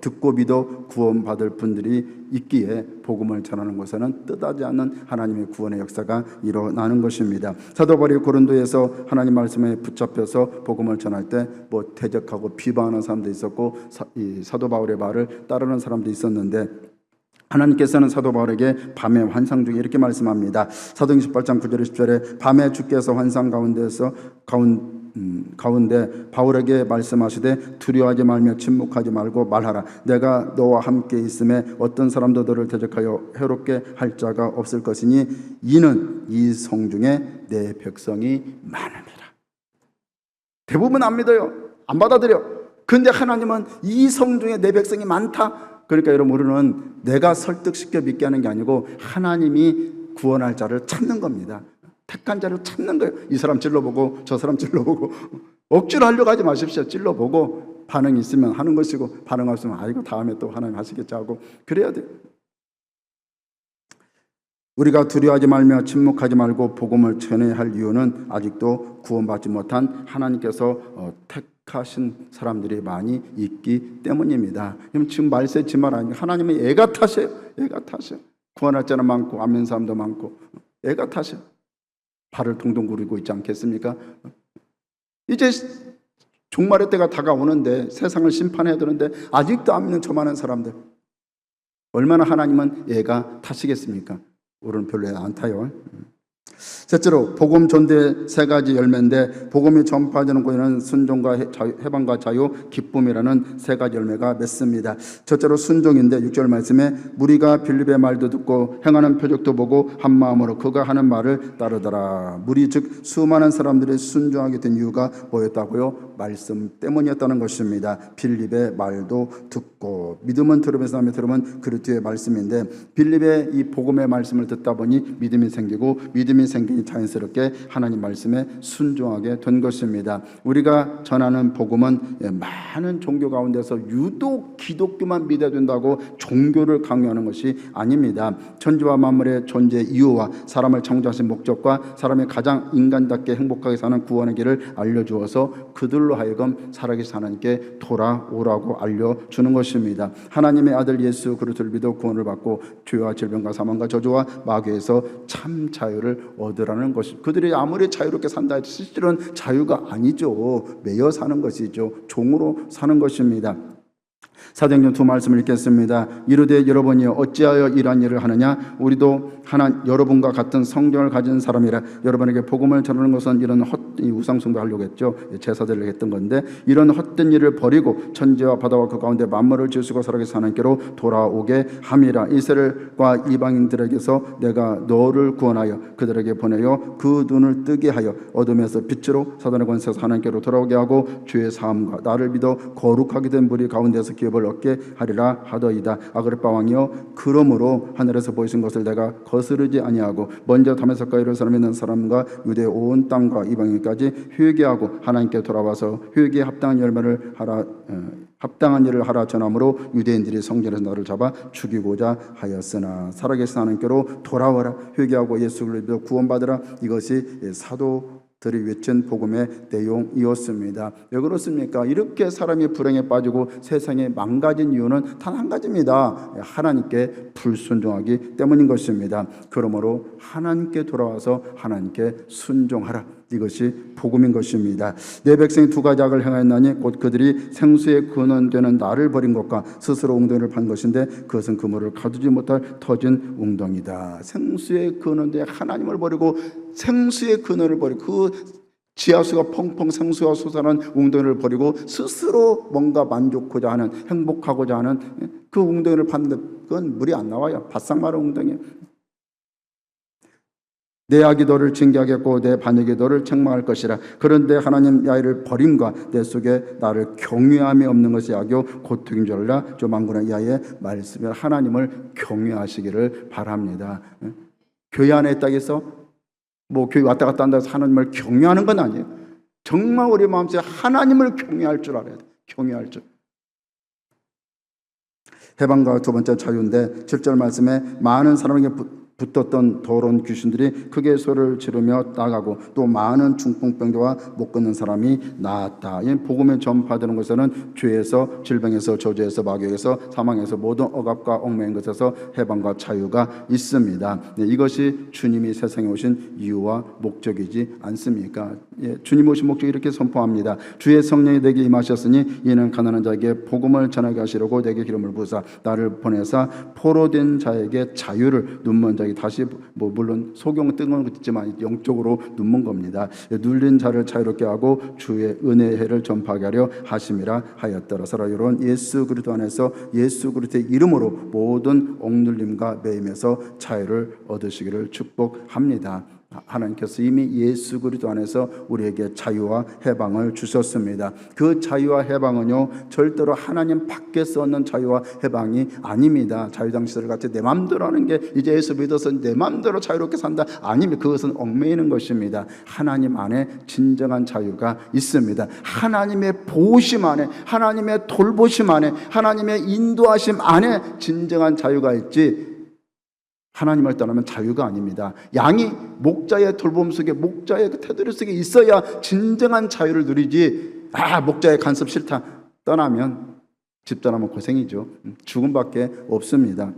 [SPEAKER 2] 듣고 믿어 구원받을 분들이 있기에 복음을 전하는 것에는 뜻하지 않는 하나님의 구원의 역사가 일어나는 것입니다. 사도 바울이 고린도에서 하나님 말씀에 붙잡혀서 복음을 전할 때 대적하고 비방하는 사람도 있었고, 이 사도 바울의 말을 따르는 사람도 있었는데, 하나님께서는 사도 바울에게 밤의 환상 중에 이렇게 말씀합니다. 사도행전 18장 9절 10절에 밤에 주께서 환상 가운데 바울에게 말씀하시되 두려워하지 말며 침묵하지 말고 말하라. 내가 너와 함께 있음에 어떤 사람도 너를 대적하여 해롭게 할 자가 없을 것이니 이는 이 성중에 내 백성이 많음이라. 대부분 안 믿어요. 안 받아들여. 근데 하나님은 이 성중에 내 백성이 많다, 그러니까 여러분, 우리는 내가 설득시켜 믿게 하는 게 아니고 하나님이 구원할 자를 찾는 겁니다. 택한 자를 찾는 거예요. 이 사람 찔러보고 저 사람 찔러보고 억지로 하려고 하지 마십시오. 찔러보고 반응이 있으면 하는 것이고 반응 없으면 아이고 다음에 또 하나님 하시겠지 하고 그래야 돼요. 우리가 두려워하지 말며 침묵하지 말고 복음을 전해야 할 이유는 아직도 구원받지 못한 하나님께서 택하신 사람들이 많이 있기 때문입니다. 지금 말세지 말 하나님의 애가 타세요. 애가 타세요. 구원할 자는 많고 안 믿는 사람도 많고 애가 타세요. 발을 동동 구르고 있지 않겠습니까? 이제 종말의 때가 다가오는데 세상을 심판해야 되는데 아직도 안 믿는 저 많은 사람들, 얼마나 하나님은 애가 타시겠습니까? 우리는 별로 안 타요. 셋째로 복음 전도의 세 가지 열매인데, 복음이 전파되는 곳에는 순종과 해방과 자유, 기쁨이라는 세 가지 열매가 맺습니다. 첫째로 순종인데 6절 말씀에 무리가 빌립의 말도 듣고 행하는 표적도 보고 한 마음으로 그가 하는 말을 따르더라. 무리 즉 수많은 사람들이 순종하게 된 이유가 뭐였다고요? 말씀 때문이었다는 것입니다. 빌립의 말도 듣고, 믿음은 들음에서 나며 들음은 그리스도의 말씀인데, 빌립의 이 복음의 말씀을 듣다 보니 믿음이 생기고, 믿음이 생기니 자연스럽게 하나님 말씀에 순종하게 된 것입니다. 우리가 전하는 복음은 많은 종교 가운데서 유독 기독교만 믿어야 된다고 종교를 강요하는 것이 아닙니다. 천지와 만물의 존재 이유와 사람을 창조하신 목적과 사람이 가장 인간답게 행복하게 사는 구원의 길을 알려주어서 그들로 하여금 살아계신 하나님께 돌아오라고 알려주는 것입니다. 하나님의 아들 예수 그리스도를 믿어 구원을 받고 죄와 질병과 사망과 저주와 마귀에서 참 자유를 얻으라는 것이, 그들이 아무리 자유롭게 산다 해도 실질은 자유가 아니죠. 매여 사는 것이죠. 종으로 사는 것입니다. 사도행전 2 말씀을 읽겠습니다. 이르되 여러분이 어찌하여 이러한 일을 하느냐? 우리도 여러분과 같은 성경을 가진 사람이라. 여러분에게 복음을 전하는 것은 이런 우상숭배 하려고 했죠. 제사드리려고 했던 건데, 이런 헛된 일을 버리고 천지와 바다와 그 가운데 만물을 지으시고 살아계신 하나님께로 돌아오게 함이라. 이스라엘과 이방인들에게서 내가 너를 구원하여 그들에게 보내어 그 눈을 뜨게 하여 어둠에서 빛으로 사단의 권세에서 하나님께로 돌아오게 하고 주의 사함과 나를 믿어 거룩하게 된 무리 가운데서 기업을 얻게 하리라 하더이다. 아그리빠 왕이여, 그러므로 하늘에서 보이신 것을 내가 거스르지 아니하고 먼저 다메섹과 예루살렘에 있는 사람과 유대 온 땅과 이방인까지 회개하고 하나님께 돌아와서 회개에 합당한 열매를 하라, 합당한 일을 하라 전함으로 유대인들이 성전에서 나를 잡아 죽이고자 하였으나 살아계신 하나님께로 돌아와라. 회개하고 예수를 믿어 구원받으라. 이것이 사도들이 외친 복음의 내용이었습니다. 왜 그렇습니까? 이렇게 사람이 불행에 빠지고 세상에 망가진 이유는 단 한 가지입니다. 하나님께 불순종하기 때문인 것입니다. 그러므로 하나님께 돌아와서 하나님께 순종하라. 이것이 복음인 것입니다. 내 백성이 두 가지 악을 행하였나니 곧 그들이 생수의 근원되는 나를 버린 것과 스스로 웅덩이를 판 것인데 그것은 그물을 가두지 못할 터진 웅덩이다. 생수의 근원되 하나님을 버리고 생수의 근원을 버리고 그 지하수가 펑펑 생수가 솟아난 웅덩이를 버리고 스스로 뭔가 만족하고자 하는, 행복하고자 하는 그 웅덩이를 팠는데 그건 물이 안 나와요. 바싹 마른 웅덩이. 내 악이 너를 징계하겠고 내 반역이 너를 책망할 것이라. 그런데 하나님 야훼를 버림과 내 속에 나를 경외함이 없는 것이 악이요 고통인 줄 알라. 저 만군의 야훼의 말씀을 하나님을 경외하시기를 바랍니다. 교회 안에 있다고 해서 뭐 교회 왔다 갔다 한다고 해서 하나님을 경외하는 건 아니에요. 정말 우리 마음속에 하나님을 경외할 줄 알아야 돼요. 경외할 줄. 해방과 두 번째 자유인데 7절 말씀에 많은 사람에게 붙었던 더러운 귀신들이 크게 소리를 지르며 나가고 또 많은 중풍병자와 못 걷는 사람이 나았다. 이 복음에 전파되는 것에는 죄에서, 질병에서, 저주에서, 마귀에서, 사망에서, 모든 억압과 얽매인 것에서 해방과 자유가 있습니다. 이것이 주님이 세상에 오신 이유와 목적이지 않습니까? 주님 오신 목적이 이렇게 선포합니다. 주의 성령이 내게 임하셨으니 이는 가난한 자에게 복음을 전하게 하시려고 내게 기름을 부으사 나를 보내사 포로된 자에게 자유를, 눈먼 자에게 다시 물론 소경 뜬 건 있지만 영적으로 눈먼 겁니다. 눌린 자를 자유롭게 하고 주의 은혜의 해를 전파하게 하려 하심이라 하였더라. 여러분, 예수 그리스도 안에서 예수 그리스도의 이름으로 모든 억눌림과 매임에서 자유를 얻으시기를 축복합니다. 하나님께서 이미 예수 그리스도 안에서 우리에게 자유와 해방을 주셨습니다. 그 자유와 해방은요, 절대로 하나님 밖에서 얻는 자유와 해방이 아닙니다. 자유장시설 같이 내 맘대로 하는 게 이제 예수 믿어서 내 맘대로 자유롭게 산다, 아닙니다. 그것은 얽매이는 것입니다. 하나님 안에 진정한 자유가 있습니다. 하나님의 보호심 안에, 하나님의 돌보심 안에, 하나님의 인도하심 안에 진정한 자유가 있지, 하나님을 떠나면 자유가 아닙니다. 양이 목자의 돌봄 속에, 목자의 그 테두리 속에 있어야 진정한 자유를 누리지, 목자의 간섭 싫다, 떠나면, 집 떠나면 고생이죠. 죽음밖에 없습니다.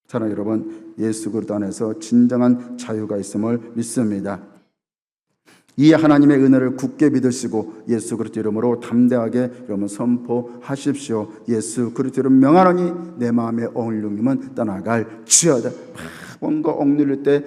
[SPEAKER 2] 사랑하는 여러분, 예수 그리스도 안에서 진정한 자유가 있음을 믿습니다. 이 하나님의 은혜를 굳게 믿으시고 예수 그리스도 이름으로 담대하게 여러분 선포하십시오. 예수 그리스도 이름 명하노니 내 마음의 억눌림은 떠나갈지어다. 뭔가 억눌릴 때,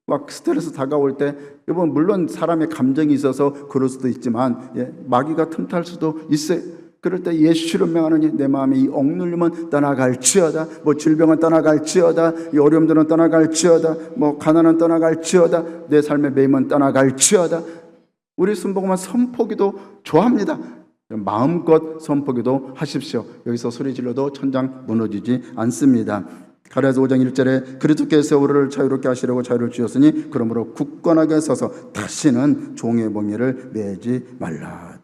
[SPEAKER 2] 막 스트레스 다가올 때, 여러분 물론 사람의 감정이 있어서 그럴 수도 있지만, 마귀가 틈탈 수도 있어요. 그럴 때 예수를 명하노니 내 마음의 이 억눌림은 떠나갈지어다. 뭐 질병은 떠나갈지어다. 이 어려움들은 떠나갈지어다. 뭐 가난은 떠나갈지어다. 내 삶의 매임은 떠나갈지어다. 우리 순복음한 선포기도 좋아합니다. 마음껏 선포기도 하십시오. 여기서 소리 질러도 천장 무너지지 않습니다. 가랴서 5장 1절에 그리스도께서 우리를 자유롭게 하시려고 자유를 주셨으니 그러므로 굳건하게 서서 다시는 종의 멍에를 매지 말라.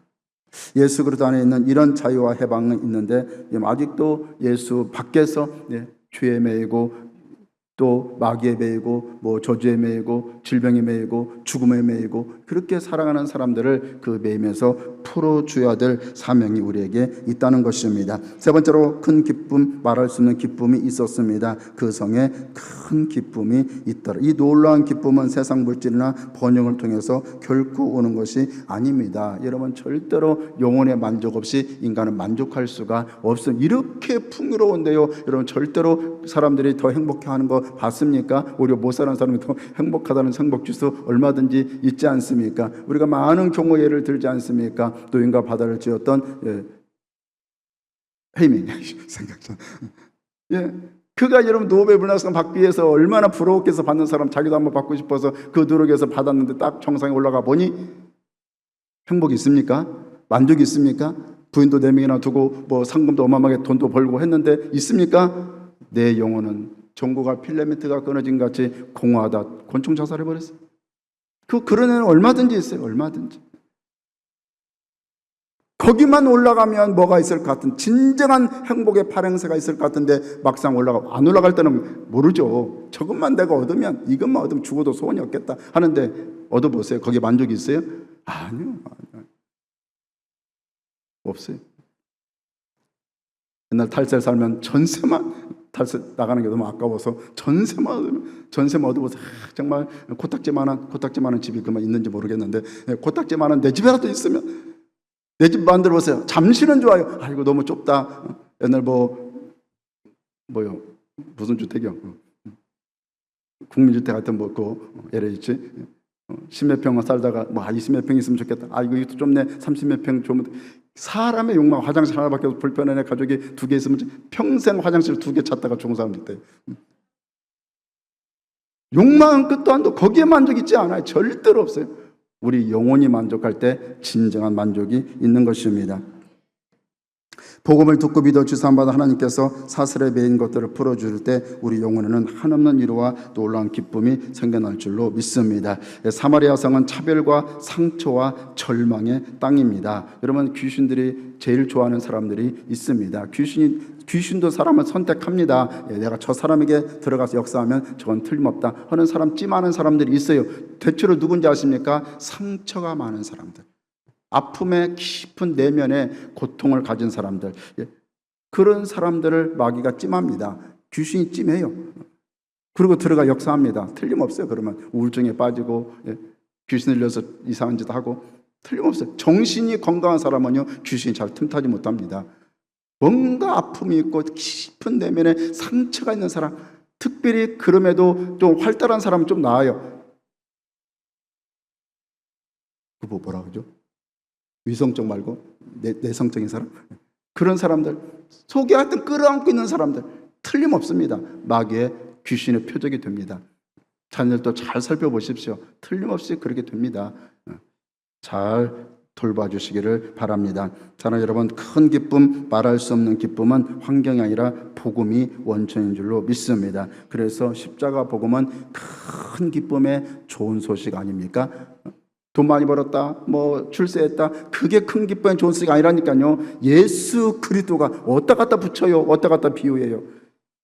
[SPEAKER 2] 예수 그리스도 안에 있는 이런 자유와 해방은 있는데, 아직도 예수 밖에서 죄에 매이고 또 마귀에 매이고 뭐 저주에 매이고 질병에 매이고 죽음에 매이고 그렇게 살아가는 사람들을 그 매임에서 풀어줘야 될 사명이 우리에게 있다는 것입니다. 세 번째로 큰 기쁨, 말할 수 없는 기쁨이 있었습니다. 그 성에 큰 기쁨이 있더라. 이 놀라운 기쁨은 세상 물질이나 번영을 통해서 결코 오는 것이 아닙니다. 여러분 절대로 영혼의 만족 없이 인간은 만족할 수가 없습니다. 이렇게 풍요로운데요, 여러분 절대로 사람들이 더 행복해하는 거 봤습니까? 오히려 못 사는 사람이 더 행복하다는 행복지수 얼마든지 있지 않습니까? 우리가 많은 경우 예를 들지 않습니까? 노인과 바다를 지었던 헤이밍 생각나. 그가 여러분 노벨 문학상 받기 위해서 얼마나 부러웠게 해서 받는 사람, 자기도 한번 받고 싶어서 그 노력에서 받았는데 딱 정상에 올라가 보니 행복이 있습니까? 만족이 있습니까? 부인도 4명이나 두고 뭐 상금도 어마어마하게 돈도 벌고 했는데 있습니까? 내 영혼은 종고가 필라멘트가 끊어진 같이 공허하다, 곤충 자살해버렸어요. 그런 애는 얼마든지 있어요. 얼마든지. 거기만 올라가면 뭐가 있을 것 같은, 진정한 행복의 발행세가 있을 것 같은데 막상 안 올라갈 때는 모르죠. 저것만 내가 얻으면, 이것만 얻으면 죽어도 소원이 없겠다 하는데 얻어보세요. 거기에 만족이 있어요? 아니요. 없어요. 옛날 탈세 살면 탈세 나가는 게 너무 아까워서 전세만 얻어보세요. 정말 코딱지만한 집이 그만 있는지 모르겠는데, 코딱지만한 내 집이라도 있으면 내 집 만들어 보세요. 잠시는 좋아요. 아이고 너무 좁다. 옛날 무슨 주택이요? 국민주택 같은 LH 10몇 평 살다가 20몇 평 있으면 좋겠다. 아이고 이것도 좁네. 30몇 평 좁은데, 사람의 욕망, 화장실 하나밖에 없어 불편해. 가족이 2개 있으면 평생 화장실 2개 찾다가 죽은 사람들 있대요. 욕망은 끝도 한도, 거기에 만족이 있지 않아요. 절대로 없어요. 우리 영혼이 만족할 때 진정한 만족이 있는 것입니다. 복음을 듣고 믿어 주사함받아 하나님께서 사슬에 매인 것들을 풀어줄 때 우리 영혼에는 한없는 위로와 놀라운 기쁨이 생겨날 줄로 믿습니다. 사마리아 성은 차별과 상처와 절망의 땅입니다. 여러분 귀신들이 제일 좋아하는 사람들이 있습니다. 귀신도 사람을 선택합니다. 내가 저 사람에게 들어가서 역사하면 저건 틀림없다 하는 사람, 찜하는 사람들이 있어요. 대체로 누군지 아십니까? 상처가 많은 사람들, 아픔의 깊은 내면에 고통을 가진 사람들, 그런 사람들을 마귀가 찜합니다. 귀신이 찜해요. 그리고 들어가 역사합니다. 틀림없어요. 그러면 우울증에 빠지고 귀신 들려서 이상한 짓 하고 틀림없어요. 정신이 건강한 사람은요 귀신이 잘 틈타지 못합니다. 뭔가 아픔이 있고 깊은 내면에 상처가 있는 사람, 특별히 그럼에도 좀 활달한 사람은 좀 나아요. 그거 뭐라 그러죠? 위성적 말고 내성적인 사람, 그런 사람들 속에 하여튼 끌어안고 있는 사람들 틀림없습니다. 마귀의 귀신의 표적이 됩니다. 자녀들도 잘 살펴보십시오. 틀림없이 그렇게 됩니다. 잘 돌봐주시기를 바랍니다. 사랑하는 여러분, 큰 기쁨, 말할 수 없는 기쁨은 환경이 아니라 복음이 원천인 줄로 믿습니다. 그래서 십자가 복음은 큰 기쁨의 좋은 소식 아닙니까? 돈 많이 벌었다, 뭐 출세했다, 그게 큰 기쁨의 좋은 소식이 아니라니까요. 예수 그리스도가 어디다 갖다 붙여요? 어디다 갖다 비유해요?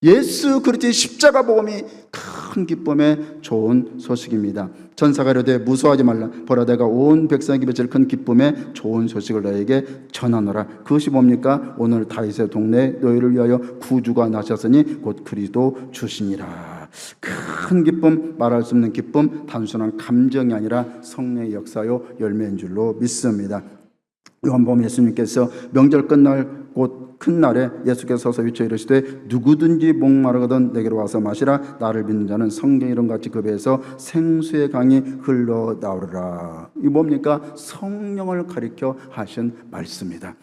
[SPEAKER 2] 예수 그리스도의 십자가 복음이 큰 기쁨의 좋은 소식입니다. 전사가 이르되 무서워하지 말라. 보라, 내가 온 백성에게 펼칠 큰 기쁨의 좋은 소식을 너에게 전하노라. 그것이 뭡니까? 오늘 다윗의 동네에 너희를 위하여 구주가 나셨으니 곧 그리스도 주시니라. 큰 기쁨, 말할 수 없는 기쁨, 단순한 감정이 아니라 성령의 역사요 열매인 줄로 믿습니다. 요한복음 예수님께서 명절 끝날 곧 큰 날에 예수께서 서서 외쳐 이르시되 누구든지 목마르거든 내게로 와서 마시라. 나를 믿는 자는 성경 이름같이 그 배에서 생수의 강이 흘러나오리라. 이 뭡니까? 성령을 가리켜 하신 말씀이다.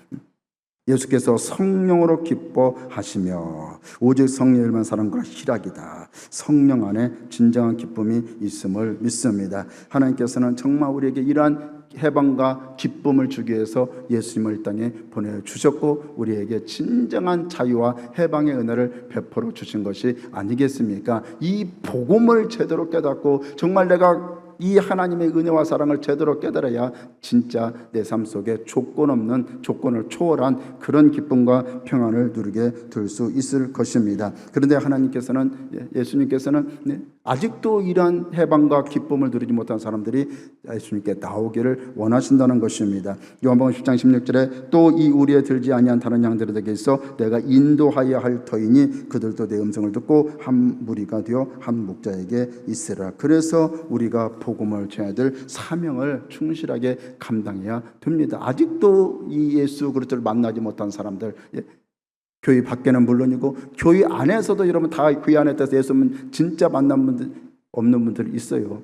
[SPEAKER 2] 예수께서 성령으로 기뻐하시며 오직 성령일만 사랑과 희락이다. 성령 안에 진정한 기쁨이 있음을 믿습니다. 하나님께서는 정말 우리에게 이러한 해방과 기쁨을 주기 위해서 예수님을 이 땅에 보내주셨고 우리에게 진정한 자유와 해방의 은혜를 베풀어 주신 것이 아니겠습니까? 이 복음을 제대로 깨닫고 정말 내가 이 하나님의 은혜와 사랑을 제대로 깨달아야 진짜 내 삶 속에 조건 없는, 조건을 초월한 그런 기쁨과 평안을 누리게 될 수 있을 것입니다. 그런데 하나님께서는, 예수님께서는 아직도 이러한 해방과 기쁨을 누리지 못한 사람들이 예수님께 나오기를 원하신다는 것입니다. 요한복음 10장 16절에 또 이 우리에 들지 아니한 다른 양들에게 있어 내가 인도하여야 할 터이니 그들도 내 음성을 듣고 한 무리가 되어 한 목자에게 있으라. 그래서 우리가 복음을 전해야 될 사명을 충실하게 감당해야 됩니다. 아직도 이 예수 그리스도를 만나지 못한 사람들, 교회 밖에는 물론이고 교회 안에서도 여러분 다 교회 안에 따라서 예수님 진짜 만난 분들 없는 분들이 있어요.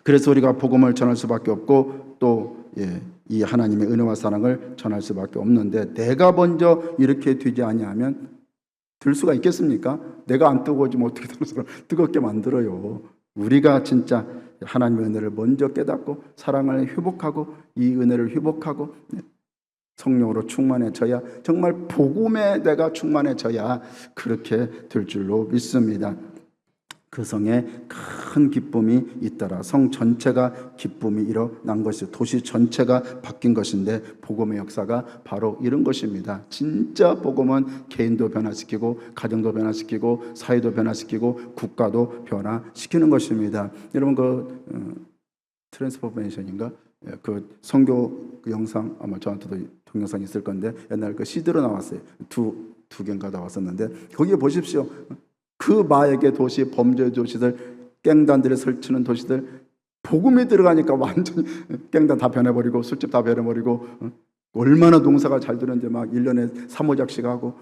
[SPEAKER 2] 그래서 우리가 복음을 전할 수밖에 없고 또 이 하나님의 은혜와 사랑을 전할 수밖에 없는데 내가 먼저 이렇게 되지 아니하면 될 수가 있겠습니까? 내가 안 뜨거워지면 어떻게 다른 사람 뜨겁게 만들어요. 우리가 진짜 하나님의 은혜를 먼저 깨닫고 사랑을 회복하고 이 은혜를 회복하고 성령으로 충만해져야 정말 복음에 내가 충만해져야 그렇게 될 줄로 믿습니다. 그 성에 큰 기쁨이 있더라. 성 전체가 기쁨이 일어난 것이 도시 전체가 바뀐 것인데 복음의 역사가 바로 이런 것입니다. 진짜 복음은 개인도 변화시키고 가정도 변화시키고 사회도 변화시키고 국가도 변화시키는 것입니다. 여러분 그 트랜스포메이션인가? 그 선교 그 영상 아마 저한테도 동영상이 있을 건데 옛날 그 CD로 나왔어요. 두 개인가 나왔었는데 거기에 보십시오. 그 마약의 도시, 범죄 도시들, 갱단들이 설치는 도시들 복음이 들어가니까 완전히 갱단 다 변해버리고 술집 다 변해버리고 얼마나 농사가 잘 되는데 막 1년에 3호작씩 하고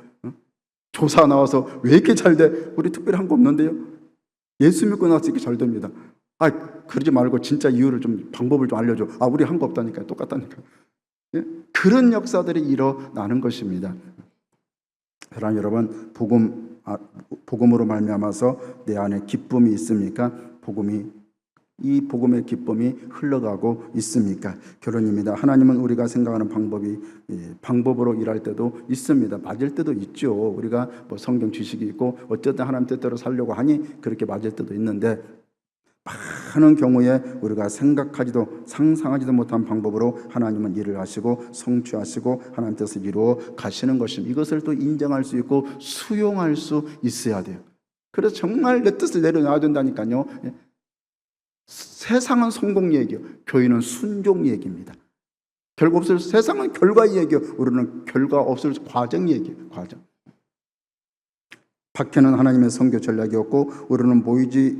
[SPEAKER 2] 조사 나와서 왜 이렇게 잘 돼? 우리 특별히 한 거 없는데요. 예수 믿고 나서 이렇게 잘 됩니다. 그러지 말고 진짜 이유를 좀 방법을 좀 알려줘. 우리 한 거 없다니까요. 똑같다니까. 그런 역사들이 일어나는 것입니다. 사랑하는 여러분, 복음으로 말미암아서 내 안에 기쁨이 있습니까? 이 복음의 기쁨이 흘러가고 있습니까? 결론입니다. 하나님은 우리가 생각하는 방법으로 일할 때도 있습니다. 맞을 때도 있죠. 우리가 뭐 성경 지식이 있고 어쨌든 하나님 뜻대로 살려고 하니 그렇게 맞을 때도 있는데 많은 경우에 우리가 생각하지도 상상하지도 못한 방법으로 하나님은 일을 하시고 성취하시고 하나님 뜻을 이루어 가시는 것입니다. 이것을 또 인정할 수 있고 수용할 수 있어야 돼요. 그래서 정말 내 뜻을 내려놔야 된다니까요. 세상은 성공 얘기예요. 교회는 순종 얘기입니다. 결과 없을 세상은 결과 얘기예요. 우리는 결과 없을 과정 얘기예요. 과정. 박해는 하나님의 선교 전략이었고 우리는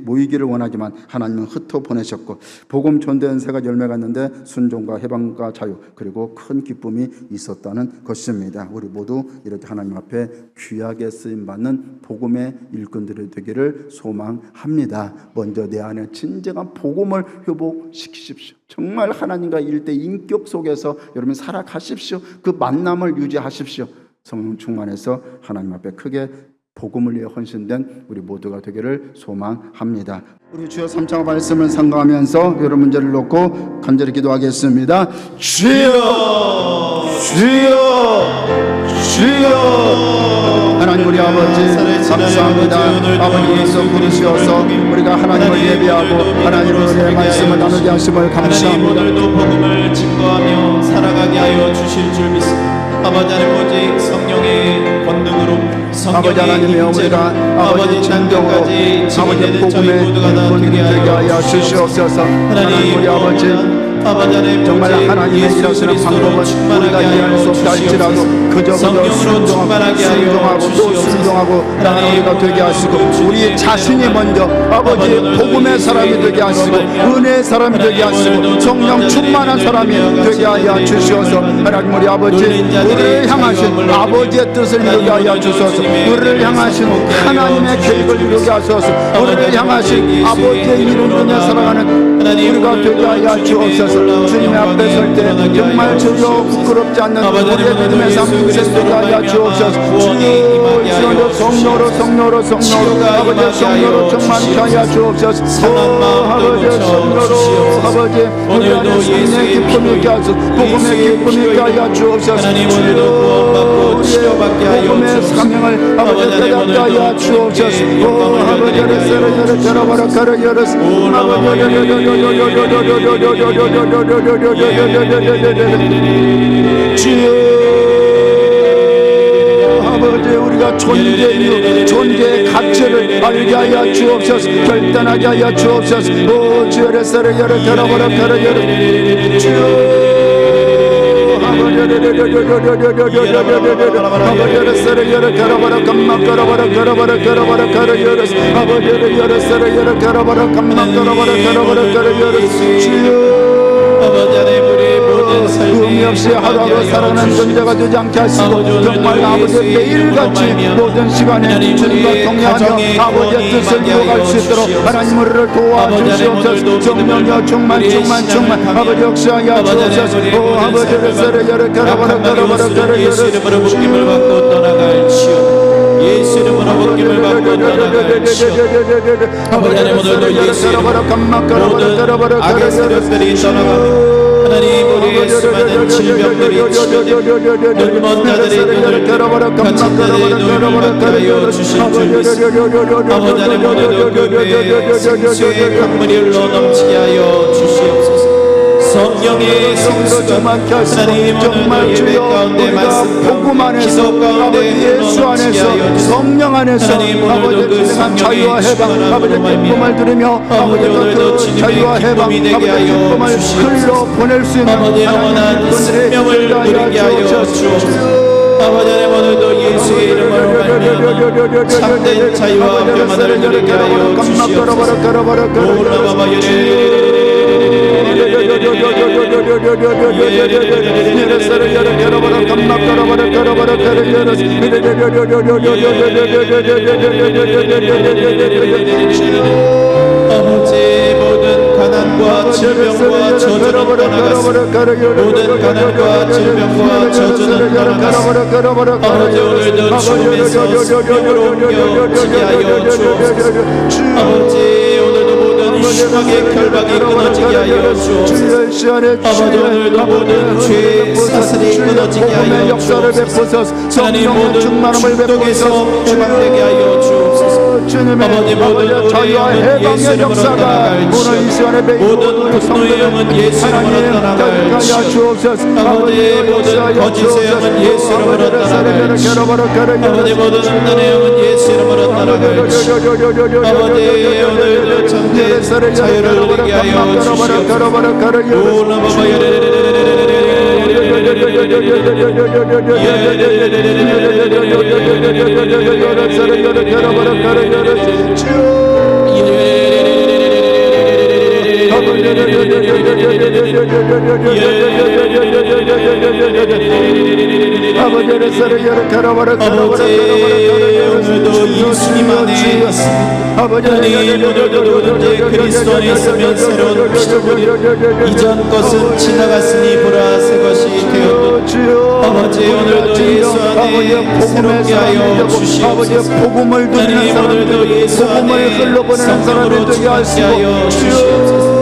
[SPEAKER 2] 모이기를 원하지만 하나님은 흩어 보내셨고 복음 전도연 세 가지 열매가 있는데 순종과 해방과 자유 그리고 큰 기쁨이 있었다는 것입니다. 우리 모두 이렇게 하나님 앞에 귀하게 쓰임받는 복음의 일꾼들이 되기를 소망합니다. 먼저 내 안에 진정한 복음을 회복시키십시오. 정말 하나님과 일대 인격 속에서 여러분 살아가십시오. 그 만남을 유지하십시오. 성령 충만해서 하나님 앞에 크게 복음을 위해 헌신된 우리 모두가 되기를 소망합니다. 우리 주여 3장 말씀을 상고하면서 여러 문제를 놓고 간절히 기도하겠습니다. 주여, 주여, 주여. 하나님 우리 아버지 감사합니다. 아버지 예수 그리스도서 우리가 하나님을 예배하고 하나님의 말씀을 나누게 하심을 감사합니다.
[SPEAKER 1] 오늘도 복음을 증거하며 살아가게 하여 주실 줄 믿습니다. 아버지 하나님 오직 성령의 권능으로
[SPEAKER 2] 아버지 하나님의 우리가 아버지 진정으로 아버지 복음의 본분이 되게 하여 주시옵소서. 하나님 우리 아버지 정말 하나님의 일하시는 방법은 우리가 이해할 수 없다 할지라도 그저 순종하고 또 순종하고 하나님과 되게 하시고 우리 자신이 먼저 아버지 복음의 사람이 되게 하시고 은혜의 사람이 되게 하시고 성령 충만한 사람이 되게 하여 주시옵소서. 하나님 우리 아버지 우리를 향하신 아버지의 뜻을 이루게 하여 주소서. 우리를 향하신 하나님의 계획을 이루게 하소서. 우리를 향하신 아버지의 이름 중에 살아가는 우리가 되게 하여 주옵소서. 주님의 앞에 설 때 정말 주여 부끄럽지 않는 우리의 믿음의 삶 되게 하여 주옵소서. 주여 성령으로 아버지 성령으로 충만케 하여 주옵소서. 아버지 성령으로 아버지 우리 안에 성령의 기쁨이 있게 하소서. 복음의 기쁨이 있게 하여 주옵소서. 주여 우리의 복음의 사명을 아버지 깨닫게 하여 주옵소서. 아버지를 세르여를 들어버려 가르여르스 주여 아버지 우리가 존재의 가치를 알게 하여 주옵소서. 결단하게 하여 주옵소서. 오 주여를 세르여를 들어버려 가르여르스 주여 아버지를 세르여를 걸어버려 감막 걸어버려 걸어여르스 아버지를 여러 세르여를 걸어버려 감막 걸어버려 걸어여르스 주여 의미 없이 하루하루 살아가는 존재가 되지 않게 하시고 정말 아버지의 매일같이 모든 시간에 주님과 동행하며 아버지의 뜻을 이루어갈 수 있도록 하나님 우리를 도와주시옵소서. 성령이여 충만 아버지 역사하여 주옵소서. 오 아버지를 세르여를 걸어버려
[SPEAKER 1] 예수 이름으로 복음을 받고 떠나갈지어다. 예수 이름으로 복음을 받고 떠나갈지어다. 아버지 하나님 오늘도 예수 이름으로 모든 악의 세력들이 떠나가며 하나님 우리 예수만은 질병들이 치료되고 눈먼 자들의 눈을 뜨고 갇힌 자들의 눈을 받게 하여 주실 줄 믿습니다. 아버지 하나님 오늘도 교회에 생수의 강물이 흘러 넘치게 하여 주시옵소서. 성령의 생수가 하나님 오늘도 예배 가운데 말씀
[SPEAKER 2] 복음 안에서 아버지 예수 안에서 성령 안에서 아버지 진정한 자유와 해방 아버지 기쁨을 들으며 아버지 그 자유와 해방 아버지 기쁨을 흘러 보낼 수 있는
[SPEAKER 1] 아버지 영원한 생명을 누리게 하여 주옵소서. 아버지 하나님 오늘도 예수의 이름으로 말미암아 참된 자유와 평안을 누리게 하여 주시옵소서. 오라바바 예레 아버지 모든 가난과 질병과 저주는 떠나갔습니다. 모든 가난과 질병과 저주는 떠나갔습니다. 아버지 오늘도 죽음에서 생명으로 옮겨지게 하여 주옵소서. 아버지 오늘도 모든 흉악의 결박이 끊어지게 하여 주옵소서. 아버지 오늘도 모든 죄의 사슬이 끊어지게 하여 주옵소서. 하나님 모든 중독에서 해방되게 하여 주옵소서. 아버지 모든 우리의 영은 예수 이름으로 떠나갈지어다. 모든 분노의 영은 예수 이름으로 떠나갈지어다. 아버지 모든 거짓의 영은 예수 이름으로 떠나갈지어다. 아버지 모든 음란의 영은 예수 이름으로 떠나갈지어다. 아버지 오늘도 참된 자유를 누리게 하여 주시옵소서. 오라바바 오늘도 예수님 안에 있습니다. 하나님 오늘도 현재 그리스도 안에 있으면 새로운 피조물이 이전 것은 지나갔으니 보라 새 것이 되었도다. 아버지 오늘도 예수 안에 새롭게 하여 주시옵소서.
[SPEAKER 2] 복음을 듣는
[SPEAKER 1] 하나님 오늘도 예수 안에 성령으로 충만케 하여 주시옵소서.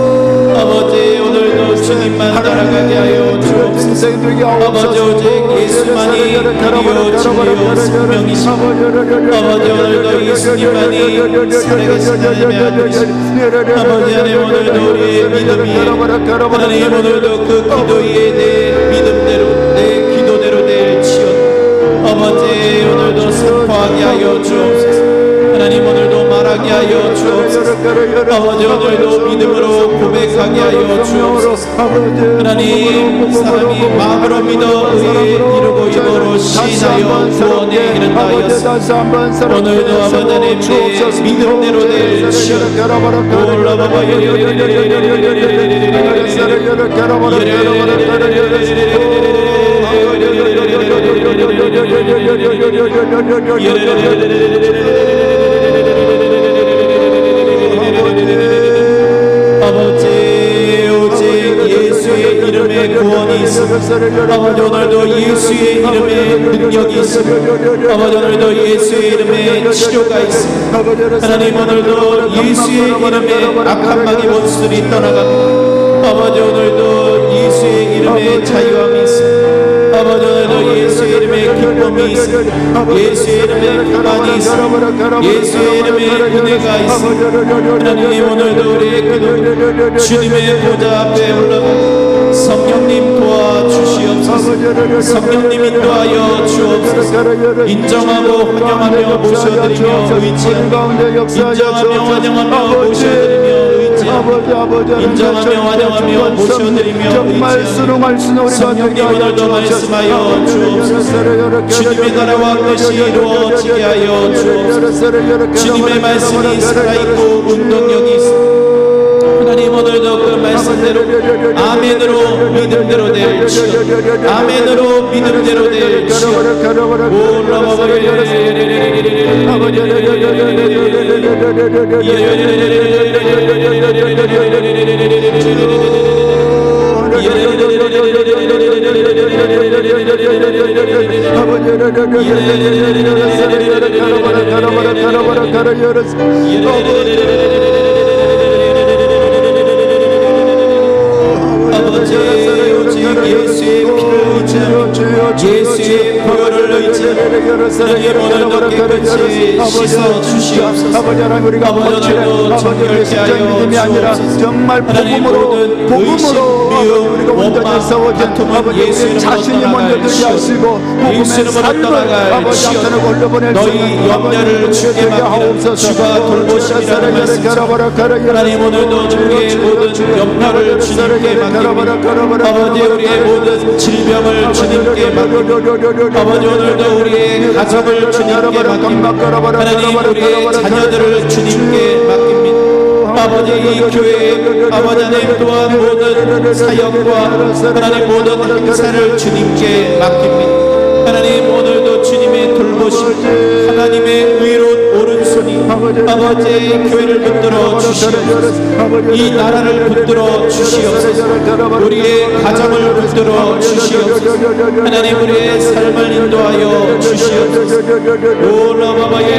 [SPEAKER 1] 아버지 오늘도 주님만 따라가게 하여 주옵소서. 아버지 오직 예수만이 길이요 진리요 생명이시오. 아버지 오늘도 예수님만이 살아계신 하나님의 아들이시오. 아버지 하나님 오늘도 우리의 믿음이 하나님 오늘도 그 기도에 내 믿음대로 내 기도대로 될지어다. 아버지 오늘도 선포하게 하여 주옵소서. 하나님 오늘도 말하게 하여 주옵소서. 아버지 오늘도 믿음으로 고백하게 하여 주옵소서. 하나님 사람이 마음으로 믿어 의에 이루고 이거로 시인하여 구원에 이른다 하였습니다. 오늘도 아버지 하나님 내 믿음대로 될지어다. 올라봐봐 아버지 오직 예수의 이름에 구원이 있습니다. 아버지 오늘도 예수의 이름에 능력이 있습니다. 아버지 오늘도 예수의 이름에 치료가 있습니다. 하나님 오늘도 예수의 이름에 악한 마귀 원수들이 떠나갑니다. 아버지 오늘도 예수의 이름에 자유함이 있습니다. 아버지 오늘도 예수의 이름에 기쁨이 있습니다. 예수의 이름에 평안이 있습니다. 예수의 이름에 은혜가 있습니다. 하나님 오늘도 우리의 기도 주님의 보좌 앞에 올라가 성령님 도와주시옵소서. 성령님 인도하여 주옵소서. 인정하고 환영하며 모셔드리며 의지하며 인정하며 환영하며 모셔드리며 인정하며 환영하며 모셔드리며 의지하며 성령님 오늘도 말씀하여 주옵소서. 주님의 나라와 뜻이 이루어지게 하여 주옵소서. 주님의 말씀이 살아있고 운동력이 있습니다. 하나님 오늘도 그 말씀대로 아멘으로 믿음대로 될지어다. 아멘으로 믿음대로 될지어다. 아버지 오직 예수의 피를 의지하며 예수의 보혈을 의지하며 하나님 오늘도 깨끗이 씻어 주시옵소서. 아버지 오늘도 정결케 하여 주옵소서.
[SPEAKER 2] 정말 복음으로
[SPEAKER 1] 미움, 원망, 다툼은 예수 이름으로 떠나갈 치옵소서. 예수 이름으로 떠나갈 치옵소서. 너희 염려를 주께 맡기라. 주가 돌보심이라는 말씀이시오. 하나님 오늘도 우리의 모든 염려를 주님께 맡깁니다. 아버지 우리의 모든 질병을 주님께 맡깁니다. 아버지 오늘도 우리의 가정을 주님께 맡깁니다. 하나님 우리의 자녀들을 주님께 맡깁니다. 아버지 이 교회에 아버지 하나님 또한 모든 사역과 하나님 모든 행사를 주님께 맡깁니다. 하나님 오늘도 주님의 돌보심 하나님의 의로운 오른손이 아버지 교회를 붙들어 주시옵소서. 이 나라를 붙들어 주시옵소서. 우리의 가정을 붙들어 주시옵소서. 하나님 우리의 삶을 인도하여 주시옵소서. 오라바바예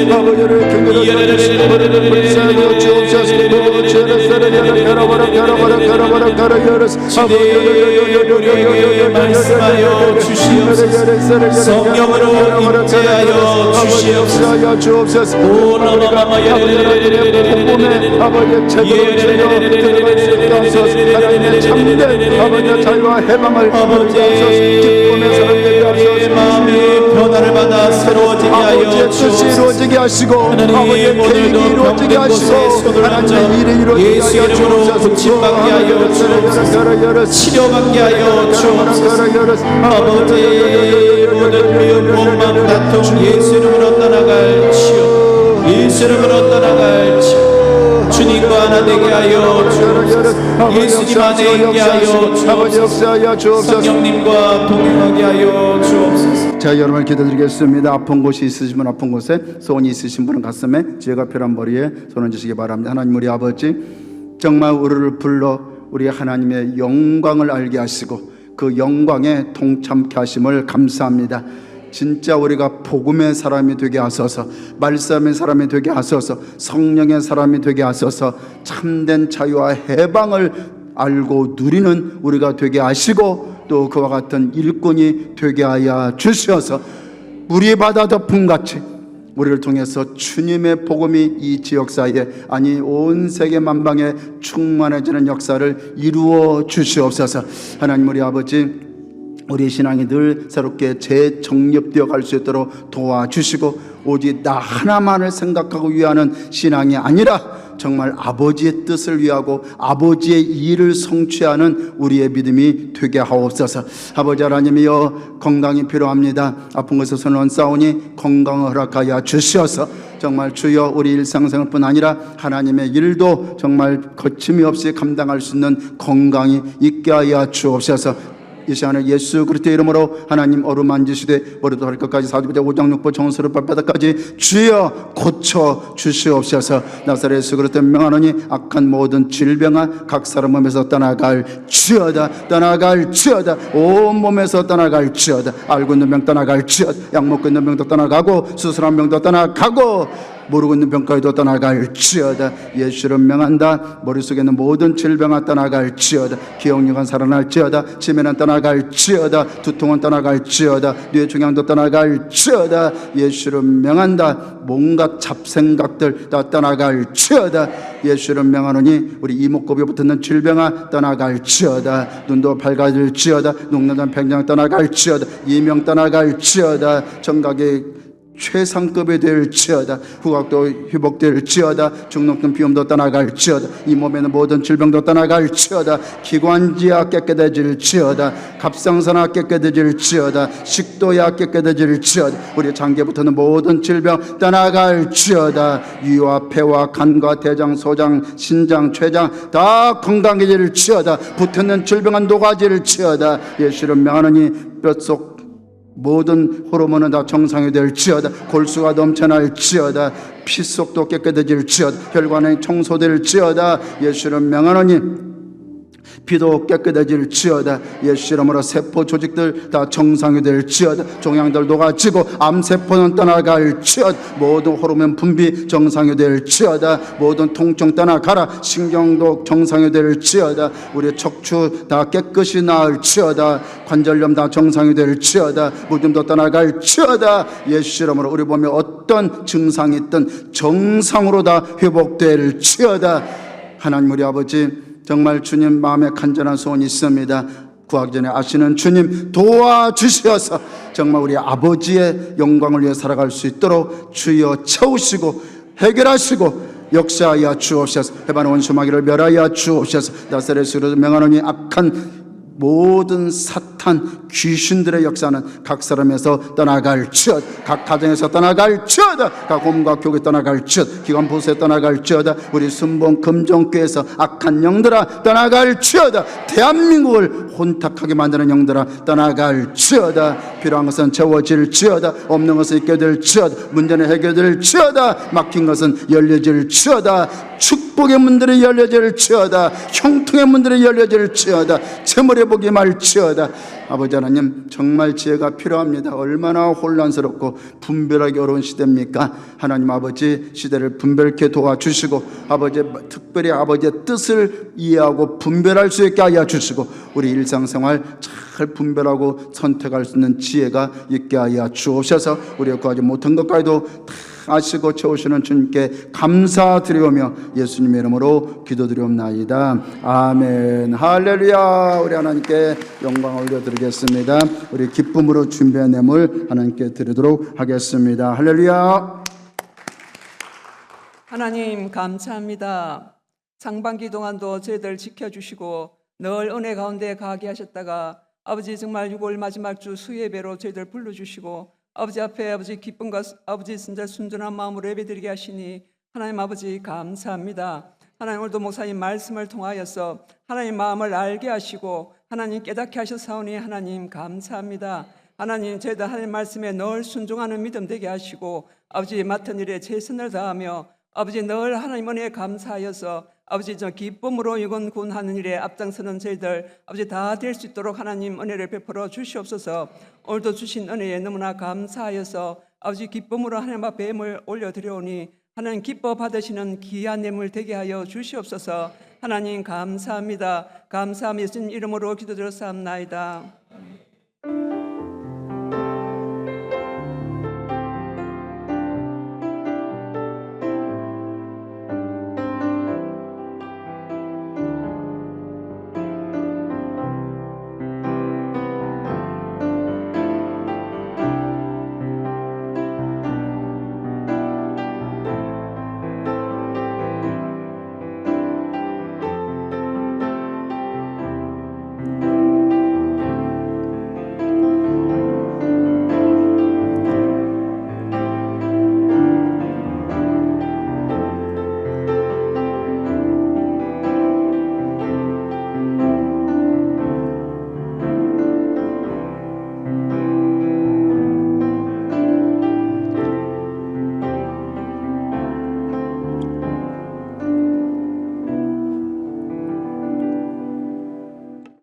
[SPEAKER 2] 아버지를 경건하게 불쌍히 주옵소서.
[SPEAKER 1] 우리에게 말씀하여 주시옵소서. 성령으로 임재하여 주시옵소서. 오라마마마예
[SPEAKER 2] 아버지의 제대로 들어갈 수 있게 하소서. 하나님의 참된 아버지의 자유와 해방을 기쁨의 사람들이
[SPEAKER 1] 우리의 마음이 변화를 받아 새로워지게 하여
[SPEAKER 2] 아버지의 뜻이
[SPEAKER 1] 주옵소서.
[SPEAKER 2] 이루어지게 하시고
[SPEAKER 1] 하나님,
[SPEAKER 2] 아버지의 계획이
[SPEAKER 1] 오늘도
[SPEAKER 2] 이루어지게
[SPEAKER 1] 병든 곳에
[SPEAKER 2] 하시고
[SPEAKER 1] 손을
[SPEAKER 2] 하나님의
[SPEAKER 1] 얹어
[SPEAKER 2] 일이 이루어지게
[SPEAKER 1] 예수
[SPEAKER 2] 하여
[SPEAKER 1] 이름으로
[SPEAKER 2] 주옵소서.
[SPEAKER 1] 고침받게 하여 주옵소서. 치료받게 하여 주옵소서. 아버지, 모든 미움, 원망, 다툼 예수 이름으로 떠나갈지어. 예수 이름으로 떠나갈지어. 주님과 하나 되게 하여 주옵소서. 예수님 안에 있게 하여 주옵소서. 성령님과 동행하게 하여 주옵소서.
[SPEAKER 2] 자, 여러분 기도드리겠습니다. 아픈 곳이 있으시면 아픈 곳에, 소원이 있으신 분은 가슴에, 지혜가 필요한 머리에 손을 주시기 바랍니다. 하나님, 우리 아버지, 정말 우리를 불러 우리 하나님의 영광을 알게 하시고 그 영광에 동참케 하심을 감사합니다. 진짜 우리가 복음의 사람이 되게 하소서, 말씀의 사람이 되게 하소서, 성령의 사람이 되게 하소서, 참된 자유와 해방을 알고 누리는 우리가 되게 하시고 또 그와 같은 일꾼이 되게 하여 주셔서 우리 바다 덮음같이 우리를 통해서 주님의 복음이 이 지역사회에, 아니 온 세계 만방에 충만해지는 역사를 이루어 주시옵소서. 하나님, 우리 아버지, 우리 신앙이 늘 새롭게 재정립되어 갈 수 있도록 도와주시고 오직 나 하나만을 생각하고 위하는 신앙이 아니라 정말 아버지의 뜻을 위하고 아버지의 일을 성취하는 우리의 믿음이 되게 하옵소서. 아버지 하나님이여, 건강이 필요합니다. 아픈 곳에 손을 얹사오니 건강을 허락하여 주시어서 정말 주여 우리 일상생활 뿐 아니라 하나님의 일도 정말 거침이 없이 감당할 수 있는 건강이 있게 하여 주옵소서. 이 시간에 예수 그리스도의 이름으로 하나님 어루만지시되 머리도 발끝까지 사주부대 오장육부 정수를 발바닥까지 주여 고쳐 주시옵소서. 나사렛 예수 그리스도 명하노니 악한 모든 질병아 각 사람 몸에서 떠나갈 지어다, 떠나갈 지어다, 온 몸에서 떠나갈 지어다. 알고 있는 병 떠나갈 지어다. 약 먹고 있는 병도 떠나가고 수술한 병도 떠나가고 모르고 있는 병까지도 떠나갈지어다. 예수를 명한다. 머릿속에 있는 모든 질병은 떠나갈지어다. 기억력은 살아날지어다. 치매는 떠나갈지어다. 두통은 떠나갈지어다. 뇌 종양도 떠나갈지어다. 예수를 명한다. 뭔가 잡생각들 다 떠나갈지어다. 예수를 명하노니 우리 이목구비에 붙는 질병아 떠나갈지어다. 눈도 밝아질지어다. 녹는다는 팽장 떠나갈지어다. 이명 떠나갈지어다. 정각의 최상급이 될지어다. 후각도 회복될지어다. 중독된 비염도 떠나갈지어다. 이 몸에는 모든 질병도 떠나갈지어다. 기관지야 깨끗해질지어다. 갑상선아 깨끗해질지어다. 식도야 깨끗해질지어다. 우리 장기에 붙는 모든 질병 떠나갈지어다. 위와 폐와 간과 대장, 소장, 신장, 췌장 다 건강해질지어다. 붙는 질병은 녹아질지어다. 예수를 명하노니 뼛속 모든 호르몬은 다 정상이 될지어다. 골수가 넘쳐날지어다. 피속도 깨끗해질지어다. 혈관이 청소될지어다. 예수를 명하노니 피도 깨끗해질지어다. 예수 이름으로 세포 조직들 다 정상이 될지어다. 종양들 녹아지고 암세포는 떠나갈지어다. 모든 호르몬 분비 정상이 될지어다. 모든 통증 떠나가라. 신경도 정상이 될지어다. 우리 척추 다 깨끗이 나을지어다. 관절염 다 정상이 될지어다. 무좀도 떠나갈지어다. 예수 이름으로 우리 몸에 어떤 증상이 있든 정상으로 다 회복될지어다. 하나님, 우리 아버지, 정말 주님 마음에 간절한 소원이 있습니다. 구하기 전에 아시는 주님 도와주셔서 정말 우리 아버지의 영광을 위해 살아갈 수 있도록 주여 채우시고 해결하시고 역사하여 주옵소서. 해반의 원수마귀를 멸하여 주옵소서. 나사렛 예수로 명하노니 악한 모든 사탄 귀신들의 역사는 각 사람에서 떠나갈지어다. 각 가정에서 떠나갈지어다. 각 몸과 교회 떠나갈지어다. 기관 보수에 떠나갈지어다. 우리 순봉 금종교에서 악한 영들아 떠나갈지어다. 대한민국을 혼탁하게 만드는 영들아 떠나갈지어다. 필요한 것은 채워질지어다. 없는 것은 있게 될지어다. 문제는 해결될지어다. 막힌 것은 열려질지어다. 축복의 문들이 열려질지어다. 형통의 문들이 열려질지어다. 재물의 복이 말지어다. 아버지 하나님, 정말 지혜가 필요합니다. 얼마나 혼란스럽고 분별하기 어려운 시대입니까? 하나님 아버지, 시대를 분별케 도와주시고 아버지, 특별히 아버지의 뜻을 이해하고 분별할 수 있게 하여 주시고 우리 일상생활 잘 분별하고 선택할 수 있는 지혜가 있게 하여 주옵소서. 우리가 구하지 못한 것까지도 다 아시고 채우시는 주님께 감사드리오며 예수님의 이름으로 기도드리옵나이다. 아멘. 할렐루야. 우리 하나님께 영광 올려드리겠습니다. 우리 기쁨으로 준비한 예물 하나님께 드리도록 하겠습니다. 할렐루야.
[SPEAKER 3] 하나님 감사합니다. 상반기 동안도 저희들 지켜주시고 늘 은혜 가운데 가게 하셨다가 아버지 정말 6월 마지막 주 수예배로 저희들 불러주시고 아버지 앞에 아버지 기쁨과 아버지 진짜 순전한 마음으로 예배드리게 하시니 하나님 아버지 감사합니다. 하나님 오늘도 목사님 말씀을 통하여서 하나님 마음을 알게 하시고 하나님 깨닫게 하셨사오니 하나님 감사합니다. 하나님 저희들 하나님 말씀에 늘 순종하는 믿음 되게 하시고 아버지 맡은 일에 최선을 다하며 아버지 늘 하나님 은혜에 감사하여서 아버지 저 기쁨으로 이건 구원하는 일에 앞장서는 저희들 아버지 다 될 수 있도록 하나님 은혜를 베풀어 주시옵소서. 오늘도 주신 은혜에 너무나 감사하여서 아버지 기쁨으로 하나님 앞에 예물 올려드려오니 하나님 기뻐 받으시는 귀한 예물 되게 하여 주시옵소서. 하나님 감사합니다. 감사하며 예수님 이름으로 기도드렸사옵나이다.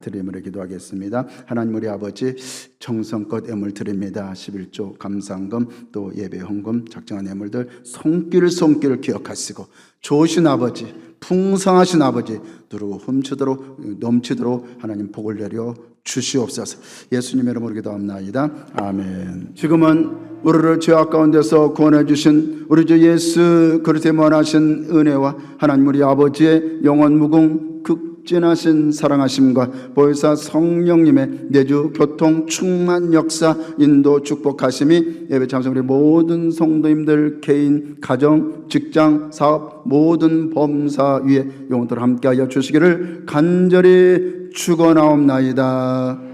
[SPEAKER 2] 드림으로 기도하겠습니다. 하나님 우리 아버지 정성껏 예물 드립니다. 11조 감사헌금 또 예배 헌금 작정한 예물들 손길을 기억하시고 좋으신 아버지 풍성하신 아버지 누르고 훔치도록 넘치도록 하나님 복을 내려 주시옵소서. 예수님의 이름으로 기도합나이다. 아멘. 지금은 우리를 죄악 가운데서 구원해 주신 우리 주 예수 그리스도의 무한하신 은혜와 하나님 우리 아버지의 영원 무궁 극진하신 사랑하심과 보혜사 성령님의 내주 교통 충만 역사 인도 축복하심이 예배 참석 우리 모든 성도님들 개인 가정 직장 사업 모든 범사 위에 영원토록 함께하여 주시기를 간절히 축원하옵나이다.